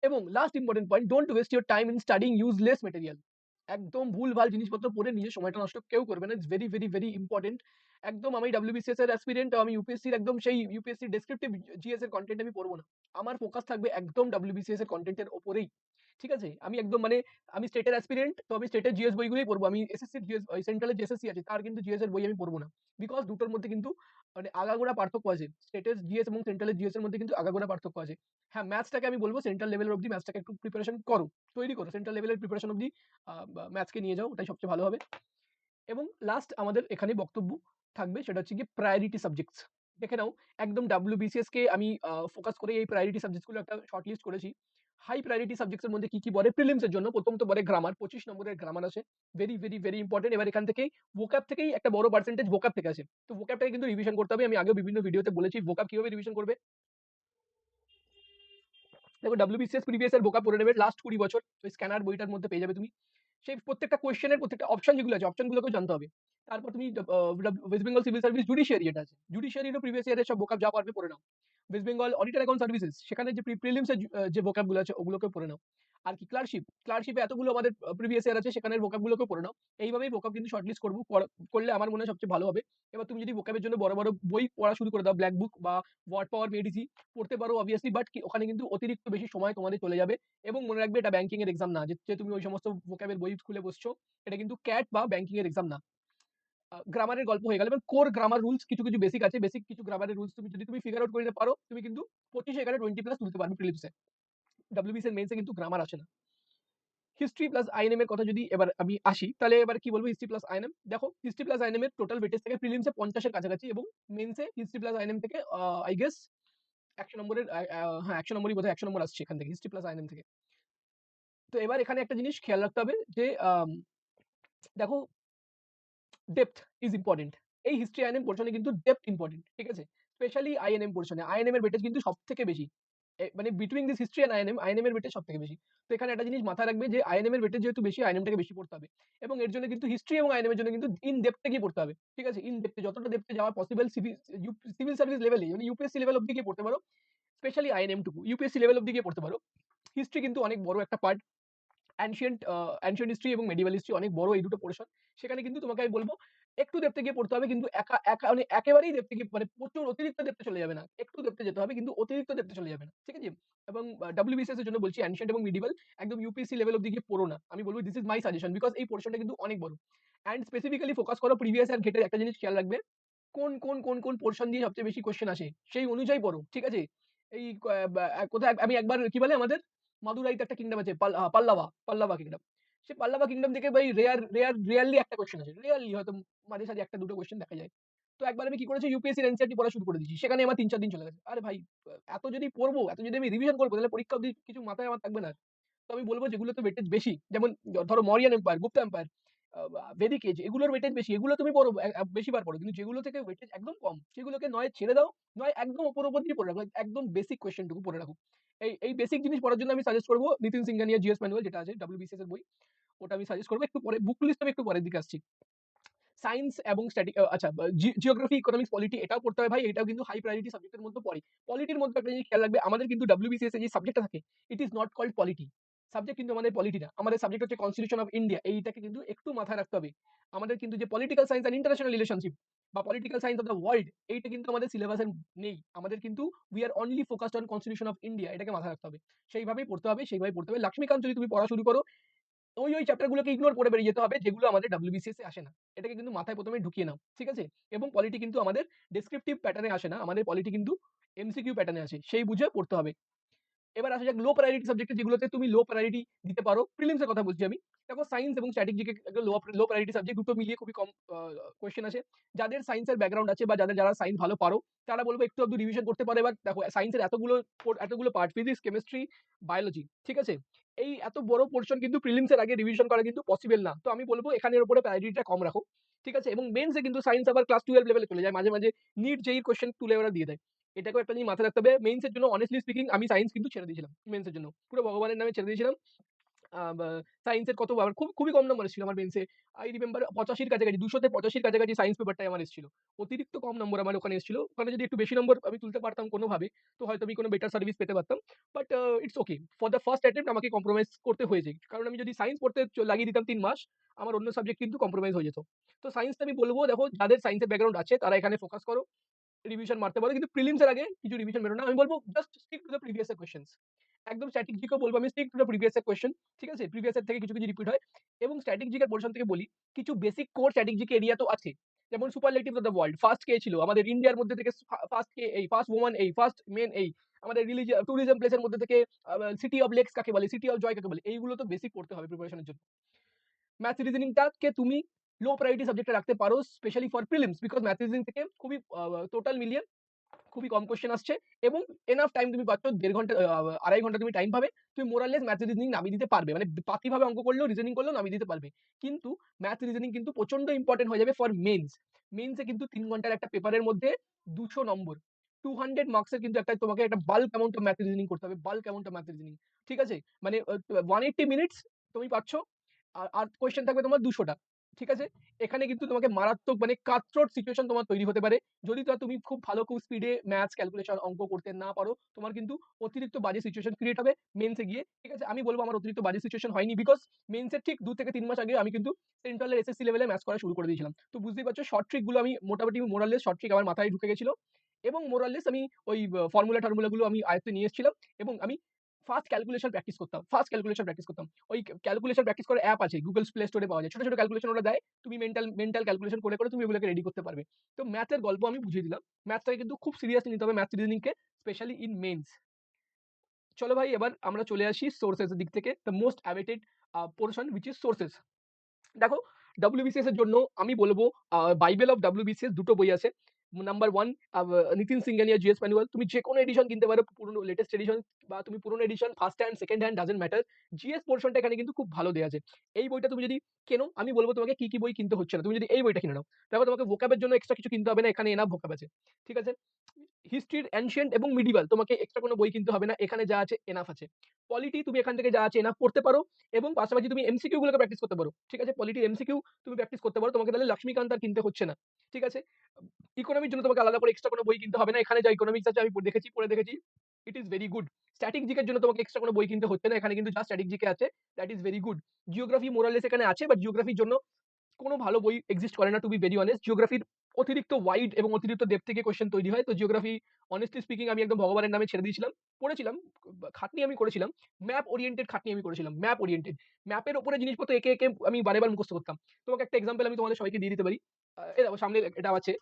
এবং last important point, don't waste your time in studying useless material. একদম ভুলভাল জিনিসপত্র পড়ে নিজের সময়টা নষ্ট কেউ করবে না। It's very, very, very important. একদম আমি ডব্লিউবিসিএস এর অ্যাসপিরেন্ট, আমি ইউপিএসসির একদম সেই ইউপিএসসি ডেসক্রিপটিভ জিএস এর কনটেন্ট আমি পড়ব না। আমার ফোকাস থাকবে একদম ডব্লিউবিসিএস এর কনটেন্টের উপরেই। ঠিক আছে? আমি একদম মানে আমি স্টেটের অ্যাসপিরেন্ট, তো আমি স্টেটের জিএস বইগুলোই পড়বো। আমি এসএসসির জিএস ওই সেন্ট্রালের যে এসএসসি আছে তার কিন্তু জিএস এর বই আমি পড়বো না। বিকজ দুটোর মধ্যে কিন্তু মানে আগাগোড়া পার্থক্য আছে। স্টেটের জিএস এবং সেন্ট্রালের জিএস এর মধ্যে কিন্তু আগাগোড়া পার্থক্য আছে। হ্যাঁ, ম্যাথসটাকে আমি বলব সেন্ট্রাল লেভেলের অব্দি ম্যাথসটাকে একটু প্রিপারেশন করো। তৈরি করো। সেন্ট্রাল লেভেলের প্রিপারেশন অব্দি ম্যাথসকে নিয়ে যাও। ওটাই সবচেয়ে ভালো হবে। এবং লাস্ট আমাদের এখানে বক্তব্য থাকবে সেটা হচ্ছে গিয়ে প্রায়োরিটি সাবজেক্টস। দেখে নাও একদম WBCS কে আমি ফোকাস করে এই প্রায়োরিটি সাবজেক্টস গুলো একটা শর্ট লিস্ট করেছি। হাই প্রায়োরিটি সাবজেক্টস এর মধ্যে কি পড়ে প্রিলিমস এর জন্য? প্রথম তো পড়ে গ্রামার, 25 নম্বরের গ্রামার আছে। Very, very, very important. এবার এখান থেকেই ভোকাব থেকেই একটা বড় পার্সেন্টেজ ভোকাব থেকে আসে। তো ভোকাবটাকে কিন্তু রিভিশন করতে হবে। আমি আগেও বিভিন্ন ভিডিওতে বলেছি ভোকাব কিভাবে রিভিশন করবে। দেখো WBCS প্রিভিয়াস এর ভোকাব পড়ে নেবে লাস্ট 20 বছর। ওই স্ক্যানার বইটার মধ্যে পেয়ে যাবে তুমি। সেই প্রত্যেকটা কোয়েশ্চেনের প্রত্যেকটা অপশন যেগুলো আছে অপশনগুলোকেও জানতে হবে। তারপর তুমি West Bengal civil service judiciary যেটা আছে জুডিশিয়ারিরও প্রিভিয়াস ইয়ারের সব ভোকাব যা পারবে পড়ে নাও। West Bengal auditor account services সেখানে যে প্রিলিমস এর যে ভোকাব গুলো আছে ওগুলোকে পড়ে নাও। আর কি ক্লার্কশিপে এতগুলো আমাদের প্রিভিয়াস ইয়ার আছে সেখানের ভোকাব গুলোকে পড়ে নাও। এইভাবেই ভোকাব কিন্তু শর্টলিস্ট করবো করলে আমার মনে হয় সবচেয়ে ভালো হবে। এবার তুমি যদি ভোকাবের জন্য বড় বড় বই পড়া শুরু করে দাও ব্ল্যাক বুক বা ওয়ার্ড পাওয়ার মেডিসি পড়তে পারো অবভিয়াসলি, বাট ওখানে কিন্তু অতিরিক্ত বেশি সময় তোমাদের চলে যাবে। এবং মনে রাখবে এটা ব্যাংকিং এর এক্সাম না যে তুমি ওই সমস্ত ভোকাবের বই খুলে বসছো। এটা কিন্তু ক্যাট বা ব্যাংকিং এর এক্সাম না। গ্রামারের গল্প হয়ে গেল এবং কোর গ্রামার রুলস কিছু কিছু বেসিক আছে। বেসিক কিছু গ্রামারের রুলস তুমি যদি ফিগার আউট করে নিতে পারো তুমি কিন্তু 25 এখানে 20 প্লাস তুলতে পারবে প্রিলিমসে। WBC এর মেইনসে কিন্তু গ্রামার আসে না। হিস্ট্রি প্লাস আইএনএম এর কথা যদি এবার আমি আসি তাহলে এবার কি বলবো হিস্ট্রি প্লাস আইএনএম। দেখো হিস্ট্রি প্লাস আইএনএম এর টোটাল ওয়েটেজ থেকে প্রিলিমসে 50 এর কাছাকাছি এবং মেইনসে হিস্ট্রি প্লাস আইএনএম থেকে আই গেস 100 নম্বরের হ্যাঁ 100 নম্বরই বোধহয় 100 নম্বর আসছে এখান থেকে হিস্ট্রি প্লাস আইএনএম থেকে। তো এবার এখানে একটা জিনিস খেয়াল রাখতে হবে যে দেখো ডেপথ ইজ ইম্পর্টেন্ট। এই হিস্ট্রি আইএনএম পোর্শনে কিন্তু ডেপথ ইম্পর্টেন্ট। ঠিক আছে? স্পেশালি আইএনএম পোর্শনে আইএনএম এর ওয়েটেজ কিন্তু সবথেকে বেশি। মানে between this history and INM এর ওয়েটেজ সবথেকে বেশি। তো এখানে একটা জিনিস মাথায় রাখবে যে আইএনএম এর ওয়েটেজ যেহেতু বেশি আইএনএমটাকে বেশি পড়তে হবে। এবং এর জন্য কিন্তু হিস্ট্রি এবং আইএনএম এর জন্য কিন্তু ইন ডেপথ এ গিয়ে পড়তে হবে। ঠিক আছে? ইন ডেপথ এ যতটা ডেপথ এ যাওয়া পসিবল সিভিল সার্ভিস লেভেলে মানে ইউপিএসসি লেভেল অব্দি গিয়ে পড়তে পারো। স্পেশালি আইএনএম টুকু ইউপিএসসি লেভেল অব্দি গিয়ে পড়তে পারো। হিস্ট্রি কিন্তু অনেক বড় একটা পার্ট। অ্যানশিয়েন্ট হিস্ট্রি এবং মেডিয়েভাল হিস্ট্রি অনেক বড় এই দুটো পোর্শন। সেখানে কিন্তু তোমাকে আমি বলব একটু ডেপথ এ গিয়ে পড়তে হবে কিন্তু একা একা মানে একেবারেই ডেপথ এ গিয়ে মানে প্রচুর অতিরিক্ত ডেপথ এ চলে যাবে না। একটু ডেপথ এ যেতে হবে কিন্তু অতিরিক্ত ডেপথ এ চলে যাবে না। ঠিক আছে? এবং WBCS এর জন্য বলছি অ্যানশিয়েন্ট এবং মেডিয়েভাল একদম ইউপিএসসি লেভেল অব্দি গিয়ে পড়ো না। আমি বলব this is my suggestion because এই পোর্শনটা কিন্তু অনেক বড়। অ্যান্ড স্পেসিফিক্যালি ফোকাস করো প্রিভিয়াস ইয়ার ঘেটে একটা জিনিস খেয়াল রাখবে। কোন পোর্শন দিয়ে সবচেয়ে বেশি কোয়েশ্চেন আসে সেই অনুযায়ী পড়ো। ঠিক আছে? এই কোথায় আমি একবার কি বলে আমাদের মাদুরাইতে একটা কিংডম আছে পাল্লাভা কিংডম। সেই পাল্লাভা কিংডম থেকে ভাই রেয়ারলি একটা কোয়েশ্চেন আসে। রেয়ারলি হয়তো মাঝে সাঝে একটা দুটো কোয়েশ্চেন দেখা যায়। তো একবার আমি কি করেছি ইউপিএসসির এনসিইআরটি পড়া শুরু করে দিয়েছি। সেখানে আমার ৩-৪ দিন চলে গেছে। আরে ভাই এত যদি পড়বো, এত যদি আমি রিভিশন করব তাহলে পরীক্ষা অবধি কিছু মাথায় আমার থাকবে না। তো আমি বলব যেগুলোতে ওয়েটেজ বেশি যেমন ধরো Mauryan empire, Gupta empire, Vedic age এগুলোর ওয়েটেজ বেশি। এগুলো তুমি পড়ো বেশিবার পড়ো। কিন্তু যেগুলো থেকে ওয়েটেজ একদম কম সেগুলোকে নয় ছেড়ে দাও, নয় একদম উপর দিয়ে পড়ে রাখো। একদম বেসিক কোয়েশ্চেন টুকু পড়ে রাখো। এই বেসিক জিনিস পড়ার জন্য আমি সাজেস্ট করব নিতিন সিংহানিয়া জিএস ম্যানুয়াল যেটা আছে WBCS এর বই। ওটা আমি সাজেস্ট করব। একটু পরে বুক লিস্ট আমি একটু পরের দিকে আসছি। সায়েন্স এবং আচ্ছা জিওগ্রাফি, ইকোনমিক্স, পলিটি এটাও পড়তে হবে ভাই। এটাও কিন্তু হাই প্রায়োরিটি সাবজেক্টের মধ্যে পড়ে। পলিটির মধ্যে একটা জিনিস খেয়াল রাখবে আমাদের কিন্তু WBCS এ যে সাবজেক্টটা থাকে it is not called polity. Subject কিন্তু আমাদের পলিটি না। আমাদের সাবজেক্ট হচ্ছে কনস্টিটিউশন অফ ইন্ডিয়া। এইটাকে কিন্তু একটু মাথায় রাখতে হবে। আমাদের কিন্তু যে political science and international relationship বা political science of the world এইটা কিন্তু আমাদের সিলেবাসে নেই। আমাদের কিন্তু we are only focused on constitution of India. এটাকে মাথায় রাখতে হবে। সেইভাবেই পড়তে হবে, সেইভাবেই পড়তে হবে। লক্ষ্মীকান্ত যদি তুমি পড়া শুরু করো ওই চ্যাপ্টার গুলোকে ইগনোর করে বেরিয়ে যেতে হবে যেগুলো আমাদের WBCS এ আসে না। এটাকে কিন্তু মাথায় ১ম এ ঢুকিয়ে নাও। ঠিক আছে? এবং পলিটি কিন্তু আমাদের ডেসক্রিপটিভ প্যাটার্ন এ আসে না। আমাদের পলিটি কিন্তু MCQ প্যাটার্ন এ আসে। সেই বুঝে পড়তে হবে। এবার আসা যাক লো প্রায়োরিটি সাবজেক্টে যেগুলোতে তুমি লো প্রায়োরিটি দিতে পারো। প্রিলিমস এর কথা বলছি আমি। দেখো সায়েন্স এবং স্ট্যাটিক জিকে লো প্রায়োরিটি সাবজেক্ট দুটো মিলিয়ে খুবই কম কোয়েশ্চেন আসে। যাদের সায়েন্সের ব্যাকগ্রাউন্ড আছে বা যারা সায়েন্স ভালো পারো তারা বলবো একটু আধটু রিভিশন করতে পারো। এবার দেখো সায়েন্সের এতগুলো পার্ট ফিজিক্স, কেমিস্ট্রি, বায়োলজি। ঠিক আছে? এই এত বড় পোরশন কিন্তু প্রিলিমস এর আগে রিভিশন করা কিন্তু পসিবল না। তো আমি বলব এখানের উপরে প্রায়োরিটিটা কম রাখো। ঠিক আছে? এবং মেইনস এ কিন্তু সায়েন্স আবার ক্লাস 12 লেভেলে চলে যায়। মাঝে নিট জেইই কোয়েশ্চেন তুলে ওরা দিয়ে দেয়। এটাকেও একটা জিনিস মাথায় রাখতে হবে। মেইনস এর জন্য honestly speaking আমি সায়েন্স কিন্তু ছেড়ে দিয়েছিলাম মেইনস এর জন্য। পুরো ভগবানের নামে ছেড়ে দিয়েছিলাম। বা সায়েন্সের কত আমার খুবই কম নম্বর এসেছিল আমার মেইনসে। আই রিমেম্বার 85 র কাছাকাছি 200 তে 85 র কাছাকাছি সায়েন্স পেপারটাই আমার এসেছিল। অতিরিক্ত কম নম্বর আমার ওখানে এসেছিল। ওখানে যদি একটু বেশি নম্বর আমি তুলতে পারতাম কোনোভাবে তো হয়তো আমি কোনো বেটার সার্ভিস পেতে পারতাম। But it's okay. For the first attempt আমাকে কম্প্রোমাইজ করতে হয়েছে। কারণ আমি যদি সায়েন্স পড়তে লাগিয়ে দিতাম ৩ মাস আমার অন্য সাবজেক্ট কিন্তু কম্প্রোমাইজ হয়ে যেত। তো সায়েন্সটা আমি বলব দেখো যাদের সায়েন্সের ব্যাকগ্রাউন্ড আছে তারা এখানে ফোকাস করো। রিভিশন মারতে পারো কিন্তু প্রিলিমস এর আগে কিছু রিভিশন মেরো না। আমি বলব just stick to the previous year questions. একদম স্ট্যাটিক জিকেও বলবো আমি, stick to the previous year question. ঠিক আছে? প্রিভিয়াস ইয়ার থেকে কিছু, কিছু রিপিট হয় এবং স্ট্যাটিক জিকের পোরশন থেকে বলি, কিছু basic core static GK area তো আছে। যেমন superlatives of the world. First কে ছিল? আমাদের ইন্ডিয়ার মধ্যে থেকে ফার্স্ট কে এই, ফার্স্ট ওমান এই, ফার্স্ট মেন এই। আমাদের ট্যুরিজম প্লেসের মধ্যে থেকে সিটি অফ লেকস কাকে বলে? সিটি অফ জয় কাকে বলে? এইগুলো তো বেসিক পড়তে হবে প্রিপারেশনের জন্য। ম্যাথ রিজনিংটাকে তুমি লো প্রায়োরিটি সাবজেক্টে রাখতে পারো specially for prelims, because math reasoning থেকে খুবই টোটাল মিলিয়ে খুবই কম কোশ্চেন আসছে এবং এনাফ টাইম তুমি পাচ্ছ, 1.5 ঘন্টা 2.5 ঘন্টা তুমি টাইম পাবে। তুমি মোরাললেস ম্যাথ রিজনিং নামিয়ে দিতে পারবে, মানে বাকিভাবে অঙ্ক করলেও রিজনিং করলেও নামিয়ে দিতে পারবে। কিন্তু ম্যাথ রিজনিং কিন্তু প্রচন্ড ইম্পর্টেন্ট হয়ে যাবে ফর মেন্স। মেন্সে কিন্তু 3 ঘন্টার একটা পেপারের মধ্যে 200 নম্বর, 200 মার্কসের কিন্তু একটা তোমাকে একটা bulk amount of math reasoning করতে হবে, bulk amount of math reasoning. ঠিক আছে? মানে 180 মিনিটস তুমি পাচ্ছ, আর কোয়েশ্চেন থাকবে তোমার 200টা। ঠিক আছে? এখানে কিন্তু তোমাকে মারাত্মক মানে কাটথ্রোট সিচুয়েশন তোমার তৈরি হতে পারে। যদি তুমি খুব ভালো, খুব স্পিডে ম্যাথস ক্যালকুলেশন অঙ্ক করতে না পারো, তোমার কিন্তু অতিরিক্ত বাজে সিচুয়েশন ক্রিয়েট হবে মেন্সে গিয়ে। ঠিক আছে? আমি বলবো আমার অতিরিক্ত বাজে সিচুয়েশন হয়নি, বিকজ মেন্সের ঠিক 2 থেকে 3 মাস আগে আমি কিন্তু সেন্ট্রালের এসএসসি লেভেলে ম্যাথস করা শুরু করে দিয়েছিলাম। তো বুঝতেই পারছো শর্ট ট্রিক গুলো আমি মোটামুটি মোরাললেস শর্ট ট্রিক আমার মাথায় ঢুকে গেছিল এবং মোরাললেস আমি ওই ফর্মুলা গুলো আমি আয়ত্তে নিয়ে এসেছিলাম এবং আমি ফার্স্ট ক্যালকুলেশন প্র্যাকটিস করতাম, ওই ক্যালকুলেশন প্র্যাকটিস করার অ্যাপ আছে, গুগল প্লে স্টোরে পাওয়া যায়, ছোট ছোট ক্যালকুলেশন ওরা দেয়, তুমি মেন্টাল ক্যালকুলেশন করে করে তুমি এগুলোকে রেডি করতে পারবে। তো ম্যাথের গল্প আমি বুঝিয়ে দিলাম। ম্যাথটাকে কিন্তু খুব সিরিয়াসলি নিতে হবে, ম্যাথ রিজনিংকে, স্পেশালি ইন মেন্স। চলো ভাই এবার আমরা চলে আসি সোর্সেস দিক থেকে, the most awaited portion which is sources. দেখো, ডব্লিউবিসিএস এর জন্য আমি বলবো বাইবেল অফ ডব্লিউবিসিএস দুটো বই আছে। Number one, Nitin Singhania GS manual. তুমি যে কোনো এডিশন কিনতে পারো, পুরনো লেটেস্ট এডিশন বা তুমি পুরনো edition, first hand second hand doesn't matter. GS পোর্শনটা এখানে কিন্তু খুব ভালো দেওয়া আছে। এই বইটা তুমি যদি কেনো, আমি বলবো তোমাকে কি কি বই কিনতে হচ্ছে না, তুমি যদি এই বইটা কিনে নাও। দেখো, তোমাকে ভোকাবের জন্য এক্সট্রা কিছু কিনতে হবে না, এখানে এনাফ ভোকাব আছে। ঠিক আছে? হিস্ট্রির অ্যানশিয়েন্ট এবং মিডিভাল তোমাকে এক্সট্রা কোনো বই কিনতে হবে না, এখানে যা আছে এনাফ আছে। পলিটি তুমি এখান থেকে যা আছে এনাফ পড়তে পারো এবং পাশাপাশি তুমি এমসিকিউ গুলোকে প্র্যাকটিস করতে পারো। ঠিক আছে? পলিটির এমসিকিউ তুমি প্র্যাকটিস করতে পারো, তোমাকে তাহলে লক্ষ্মীকান্ত আর কিনতে হচ্ছে না। ঠিক আছে? ইকোনমির জন্য তোমাকে আলাদা করে এক্সট্রা কোনো বই কিনতে হবে না, এখানে যা ইকোনমিক্স আছে আমি পড়ে দেখেছি, it is very good. Static জিকের জন্য তোমাকে এক্সট্রা কোনো বই কিনতে হচ্ছে না, এখানে কিন্তু যা স্ট্যাটিক জিকে আছে that is very good. Geography মোরালেস এখানে আছে, বাট জিওগ্রাফির জন্য কোনো ভালো বই এক্সিস্ট করে না, টু বি ভেরি অনেস্ট। জিওগ্রাফির অতিরিক্ত ওয়াইড এবং অতিরিক্ত ডেপথ থেকে কোয়েশ্চেন তৈরি হয়। তো জিওগ্রাফি অনেস্টলি স্পিকিং আমি একদম ভগবানের নামে ছেড়ে দিয়েছিলাম। পড়েছিলাম, খাটনি আমি করেছিলাম, ম্যাপ ওরিয়েন্টেড খাটনি আমি করেছিলাম, ম্যাপ ওরিয়েন্টেড। ম্যাপের উপরে জিনিসপত্র একে একে আমি বারে বার মুখস্থ করতাম। তোমাকে একটা এক্সাম্পল আমি তোমাদের সবাইকে দিয়ে দিতে পারি। এই দেখো সামনে এটা আছে,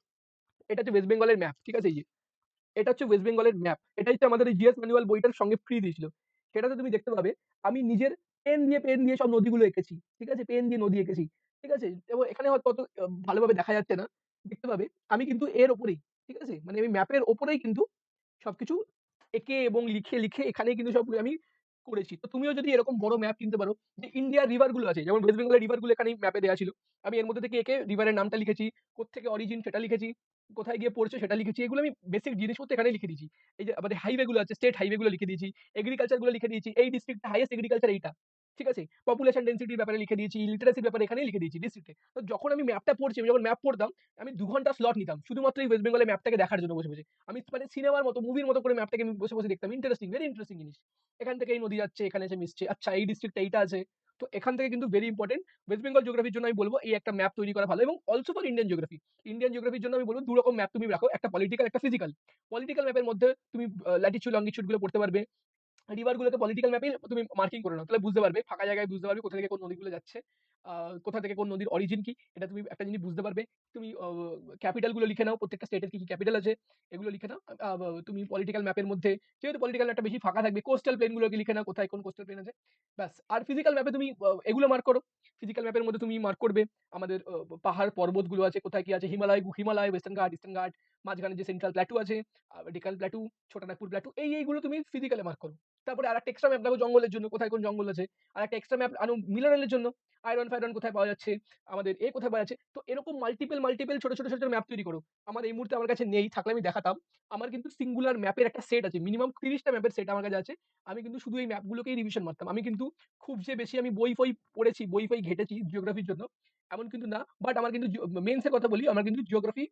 এটা হচ্ছে ওয়েস্ট বেঙ্গলের ম্যাপ। ঠিক আছে? এই যে এটা হচ্ছে ওয়েস্ট বেঙ্গলের ম্যাপ। এটাই হচ্ছে আমাদের এই জিএস ম্যানুয়াল বইটার সঙ্গে ফ্রি দিয়েছিল। সেটাতে তুমি দেখতে পাবে আমি নিজের পেন দিয়ে সব নদীগুলো এঁকেছি। ঠিক আছে? পেন দিয়ে নদী এঁকেছি। ঠিক আছে? এবং এখানে হয়তো অত ভালোভাবে দেখা যাচ্ছে না। দেখতে পাবে আমি কিন্তু এর উপরেই, ঠিক আছে? মানে আমি ম্যাপের উপরেই কিন্তু সবকিছু এঁকে এবং লিখে এখানেই কিন্তু সব আমি করেছি। তো তুমিও যদি এরকম বড় ম্যাপ কিনতে পারো, যে ইন্ডিয়ার রিভার গুলো আছে, যেমন ওয়েস্ট বেঙ্গলের রিভার গুলো এখানেই ম্যাপে দেওয়া ছিল। আমি এর মধ্যে থেকে এঁকে রিভারের নামটা লিখেছি, কোত্থেকে অরিজিন সেটা লিখেছি, কোথায় গিয়ে পড়ছে সেটা লিখেছি। এগুলো আমি বেসিক জিনিসপত্র এখানেই লিখে দিয়েছি। এই যে আমাদের হাইওয়ে গুলো আছে, স্টেট হাইওয়ে গুলো লিখে দিয়েছি, এগ্রিকালচার গুলো লিখে দিয়েছি, এই ডিস্ট্রিক্টটা হাইয়েস্ট এগ্রিকালচার এইটা। ঠিক আছে? পপুলেশন ডেনসিটির ব্যাপারে লিখে দিয়েছি, লিটারেসির ব্যাপারে এখানেই লিখে দিয়েছি ডিস্ট্রিক্টে। তো যখন আমি ম্যাপটা পড়ছি, আমি যখন ম্যাপ পড়তাম, আমি 2 ঘন্টা স্লট নিতাম শুধুমাত্র এই ওয়েস্ট বেঙ্গলের ম্যাপটাকে দেখার জন্য বসে। আমি মানে সিনেমার মতো, মুভির মতো করে ম্যাপটাকে আমি বসে দেখতাম। ইন্টারেস্টিং, ভেরি ইন্টারেস্টিং জিনিস। এখান থেকে এই নদী যাচ্ছে, এখানে এসে মিশছে। আচ্ছা, এই ডিস্ট্রিক্টটা এইটা আছে। তো এখান থেকে কিন্তু ভেরি ইম্পোর্টেন্ট। ওয়েস্ট বেঙ্গল জিওগ্রাফির জন্য আমি বলব এই একটা ম্যাপ তৈরি করা ভালো, এবং also for Indian geography. Indian জিওগ্রাফির জন্য আমি বলব 2 রকম ম্যাপ তুমি রাখো, একটা পলিটিক্যাল, একটা ফিজিক্যাল। পলিটিক্যাল ম্যাপের মধ্যে তুমি ল্যাটিটিউড লঙ্গিটিউড গুলো পড়তে পারবে। রিভার গুলোকে পলিটিক্যাল ম্যাপে তুমি মার্কিং করে নাও, তাহলে বুঝতে পারবে, ফাঁকা জায়গায় বুঝতে পারবে কোথা থেকে কোন নদীগুলো যাচ্ছে, কোথা থেকে কোন নদীর অরিজিন কি, এটা তুমি একটা জিনিস বুঝতে পারবে। তুমি ক্যাপিটাল গুলো লিখে নাও, প্রত্যেকটা স্টেটের কি কি ক্যাপিটাল আছে এগুলো লিখে নাও। তুমি পলিটিক্যাল ম্যাপের মধ্যে, যেহেতু পলিটিক্যাল ম্যাপটা বেশি ফাঁকা থাকবে, কোস্টাল প্লেন গুলোকে লিখে নাও, কোথায় কোন কোস্টাল প্লেন আছে, ব্যাস। আর ফিজিক্যাল ম্যাপে তুমি এগুলো মার্ক করো। ফিজিক্যাল ম্যাপের মধ্যে তুমি মার্ক করবে আমাদের পাহাড় পর্বত গুলো আছে, কোথায় কি আছে, হিমালয়, ওয়েস্টার্ন ঘাট, ইস্টার্ন ঘাট, মাঝখানে যে সেন্ট্রাল প্ল্যাটু আছে, ডেকান প্ল্যাটু, ছোটনাগপুর প্ল্যাটু, এইগুলো তুমি ফিজিক্যালে মার্ক করো। তারপরে আরেকটা এক্সট্রা ম্যাপ দেখো জঙ্গলের জন্য, কোথায় কোন জঙ্গল আছে। আরেকটা এক্সট্রা ম্যাপ আনো মিনারেলের জন্য, আয়রন ফায়রন কোথায় পাওয়া যাচ্ছে, আমাদের কোথায় পাওয়া যাচ্ছে। তো এরকম মাল্টিপল ছোট ম্যাপ তৈরি করো। আমার এই মুহূর্তে আমার কাছে নেই, থাকলে আমি দেখাতাম। আমার কিন্তু সিঙ্গুলার ম্যাপের একটা সেট আছে, মিনিমাম 30 টা ম্যাপের সেট আমার কাছে আছে। আমি কিন্তু শুধু এই ম্যাপগুলোকেই রিভিশন মারতাম। আমি কিন্তু খুব যে বেশি আমি বই পড়েছি, বই ঘেঁটেছি জিওগ্রাফির জন্য, এমন কিন্তু না। বাট আমার কিন্তু মেইনস এর কথা বলি, আমার কিন্তু জিওগ্রাফি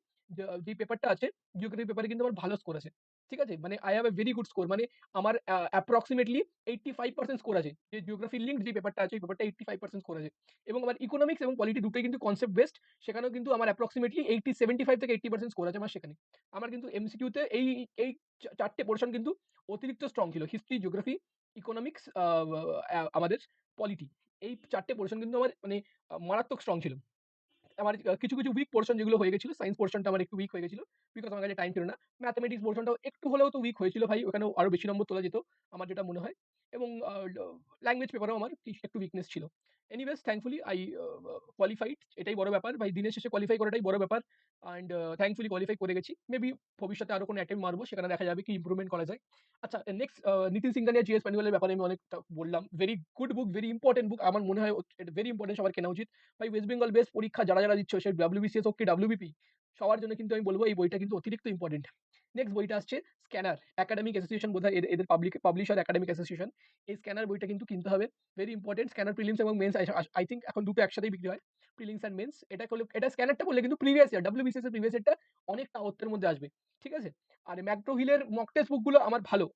যে পেপারটা আছে, জিওগ্রাফি পেপারে কিন্তু আমার ভালো স্কোর আছে। ঠিক আছে? মানে I have a very good score. মানে আমার অ্যাপ্রক্সিমেটলি 85% স্কোর আছে। যে জিওগ্রাফি লিঙ্কড যে পেপারটা আছে, এই পেপারটা 85% স্কোর আছে। এবং আমার ইকোনমিক্স এবং পলিটি দুটোই কিন্তু কনসেপ্ট বেসড। সেখানেও কিন্তু আমার অ্যাপ্রক্সিমেটলি 75 থেকে 80% স্কোর আছে আমার সেখানে। আমার কিন্তু এমসিকিউতে এই 4টে পোরশন কিন্তু অতিরিক্ত স্ট্রং ছিল। হিস্ট্রি, জিওগ্রাফি, ইকোনমিক্স, আমাদের পলিটি, এই 4 টে পোরশন কিন্তু আমার মানে মারাত্মক স্ট্রং ছিল। আমার কিছু উইক পোরশন যেগুলো হয়ে গেছিল, সায়েন্স পোরশনটা আমার একটু উইক হয়ে গেছিল। বিকজ আমার কাছে টাইম ছিল না। ম্যাথমেটিক্স পোরশনটাও একটু হলেও তো উইক হয়েছিল ভাই। ওখানেও আরো বেশি নম্বর তোলা যেত। আমার যেটা মনে হয়। এবং ল্যাঙ্গুয়েজ পেপারেও আমার একটু উইকনেস ছিল। এনিওয়েজ থ্যাঙ্কফুলি আই কোয়ালিফাইড, এটাই বড় ব্যাপার ভাই। দিনের শেষে কোয়ালিফাই করাটাই বড় ব্যাপার। অ্যান্ড থ্যাঙ্কফুলি কোয়ালিফাই করে গেছি। মেবি ভবিষ্যতে আরো কোনো অ্যাটেম্প্ট মারবো। সেখানে দেখা যাবে কি ইমপ্রুভমেন্ট করা যায়। আচ্ছা, নেক্সট নিতিন সিংহানিয়া জিএস ম্যানুয়ালের ব্যাপারে আমি অনেকটা বললাম। Very good book, very important book. আমার মনে হয় এটা ভেরি ইম্পোর্টেন্ট, সবার কেনা উচিত। ভাই ওয়েস্ট বেঙ্গল বেস পরীক্ষা যারা দিচ্ছ, সে WBCS হোক কি WBP, সবার জন্য কিন্তু আমি বলব এই বইটা কিন্তু অতিরিক্ত ইম্পর্টেন্ট। নেক্সট বইটা আসছে স্ক্যানার একাডেমিক অ্যাসোসিয়েশন, বোধহয় এদের পাবলিশার একাডেমিক অ্যাসোসিয়েশন। এই স্ক্যানার বইটা কিন্তু কিনতে হবে। Very important. স্ক্যানার প্রিলিমস এবং মেন্স আই থিঙ্ক এখন দুটো একসাথেই বিক্রি হয়, প্রিলিমস অ্যান্ড মেন্স। এটা করলে, এটা স্ক্যানারটা বললে কিন্তু প্রিভিয়াস ইয়ার WBCS এর প্রিভিয়াস ইয়ারটা অনেকটা আয়ত্তের মধ্যে আসবে। ঠিক আছে? আর ম্যাকগ্রো হিলের মক টেস্ট বুকগুলো আমার ভালো।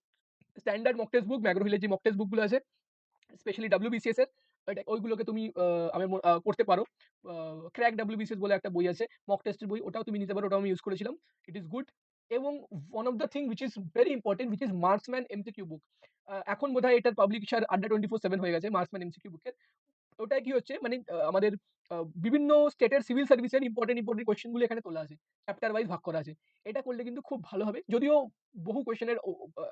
স্ট্যান্ডার্ড মক টেস্ট বুক, ম্যাকগ্রো হিলের যে মক টেস্ট বুকগুলো আছে স্পেশালি WBCS এর, ওইগুলোকে তুমি করতে পারো। ক্র্যাক WBCS বলে একটা বই আছে, মক টেস্টের বই, ওটাও তুমি নিতে পারো। ওটাও আমি ইউজ করেছিলাম। It is good. এবং one of the thing which is very important, which is marksman MCQ book. এখন বোধহয় এটার পাবলিশার আড্ডা 24/7 হয়ে গেছে মার্কসম্যান এমসিকিউ বুকের। ওটায় কি হচ্ছে মানে আমাদের বিভিন্ন স্টেটের সিভিল সার্ভিসের ইম্পর্টেন্ট কোয়েশ্চেন গুলো এখানে তোলা আছে। চ্যাপ্টার ওয়াইজ ভাগ করা আছে। এটা করলে কিন্তু খুব ভালো হবে। যদিও বহু কোয়েশ্চেনের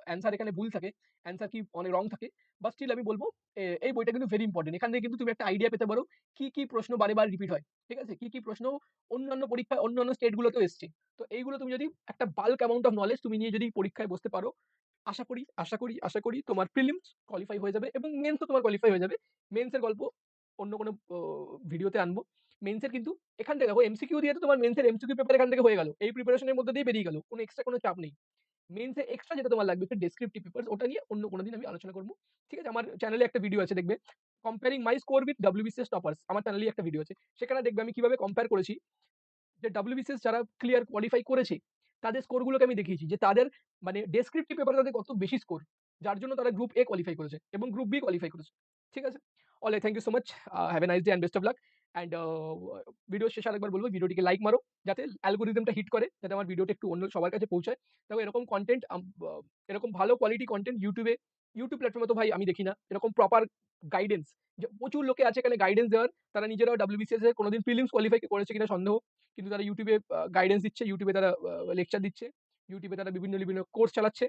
অ্যান্সার এখানে ভুল থাকে, অ্যান্সার কি অনেক রং থাকে। বাট স্টিল আমি বলব এই বইটা কিন্তু ভেরি ইম্পর্টেন্ট। এখান থেকে কিন্তু তুমি একটা আইডিয়া পেতে পারো কি প্রশ্ন বারে রিপিট হয়। ঠিক আছে? কি প্রশ্ন অন্যান্য পরীক্ষায় অন্যান্য স্টেট গুলোতেও এসছে। তো এইগুলো তুমি যদি একটা বাল্ক অ্যামাউন্ট অফ নলেজ তুমি নিয়ে যদি পরীক্ষায় বসতে পারো, আশা করি তোমার প্রিলিমস কোয়ালিফাই হয়ে যাবে এবং মেন্সও তোমার কোয়ালিফাই হয়ে যাবে। মেন্সের গল্প অন্য কোনো ভিডিওতে আনবো। মেন্সের কিন্তু এখান থেকে দেখো, এমসিকিউ দিয়ে তো তোমার মেন্সের এমসিকিউ পেপার এখান থেকে হয়ে গেল। এই প্রিপারেশনের মধ্যে দিয়ে বেরিয়ে গেল। কোনো এক্সট্রা কোনো চাপ নেই। মেন্সে এক্সট্রা যেটা তোমার লাগবে হচ্ছে ডেসক্রিপটিভ পেপারস, ওটা নিয়ে অন্য কোনো দিন আমি আলোচনা করব। ঠিক আছে? আমার চ্যানেলে একটা ভিডিও আছে, দেখবে comparing my score with WBCS toppers. আমার চ্যানেলেই একটা ভিডিও আছে। সেখানে দেখবে আমি কিভাবে কম্পেয়ার করেছি যে WBCS যারা ক্লিয়ার কোয়ালিফাই করেছে তাদের স্কোরগুলোকে আমি দেখিয়েছি যে তাদের মানে ডেসক্রিপটিভ পেপারে তাদের কত বেশি স্কোর, যার জন্য তারা গ্রুপ A কোয়ালিফাই করেছে এবং গ্রুপ B কোয়ালিফাই করেছে। ঠিক আছে? All thank you so much. Have a nice day and best of luck. And video শেষে আরেকবার বলবো, ভিডিওটিকে লাইক মারো যাতে অ্যালগোরিদমটা হিট করে, যাতে আমার ভিডিওটা একটু অন্য সবার কাছে পৌঁছায়। দেখো এরকম কন্টেন্ট, এরকম ভালো কোয়ালিটি কন্টেন্ট ইউটিউব প্ল্যাটফর্মে তো ভাই আমি দেখি না। এরকম প্রপার গাইডেন্স, যে প্রচুর লোকে আছে এখানে গাইডেন্স দেওয়ার, তারা নিজেরাও WBCS এ কোনোদিন প্রিলিমস কোয়ালিফাই করেছে কিনা সন্দেহ। কিন্তু তারা ইউটিউবে গাইডেন্স দিচ্ছে, ইউটিউবে তারা লেকচার দিচ্ছে, ইউটিউবে তারা বিভিন্ন কোর্স চালাচ্ছে।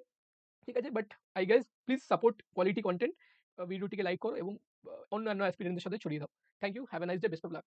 ঠিক আছে? But I guess please support quality content. ভিডিওটিকে লাইক করো এবং অন্যান্য অ্যাসপিরেন্টদের সাথে ছড়িয়ে দাও। Thank you. Have a nice day. Best of lakh.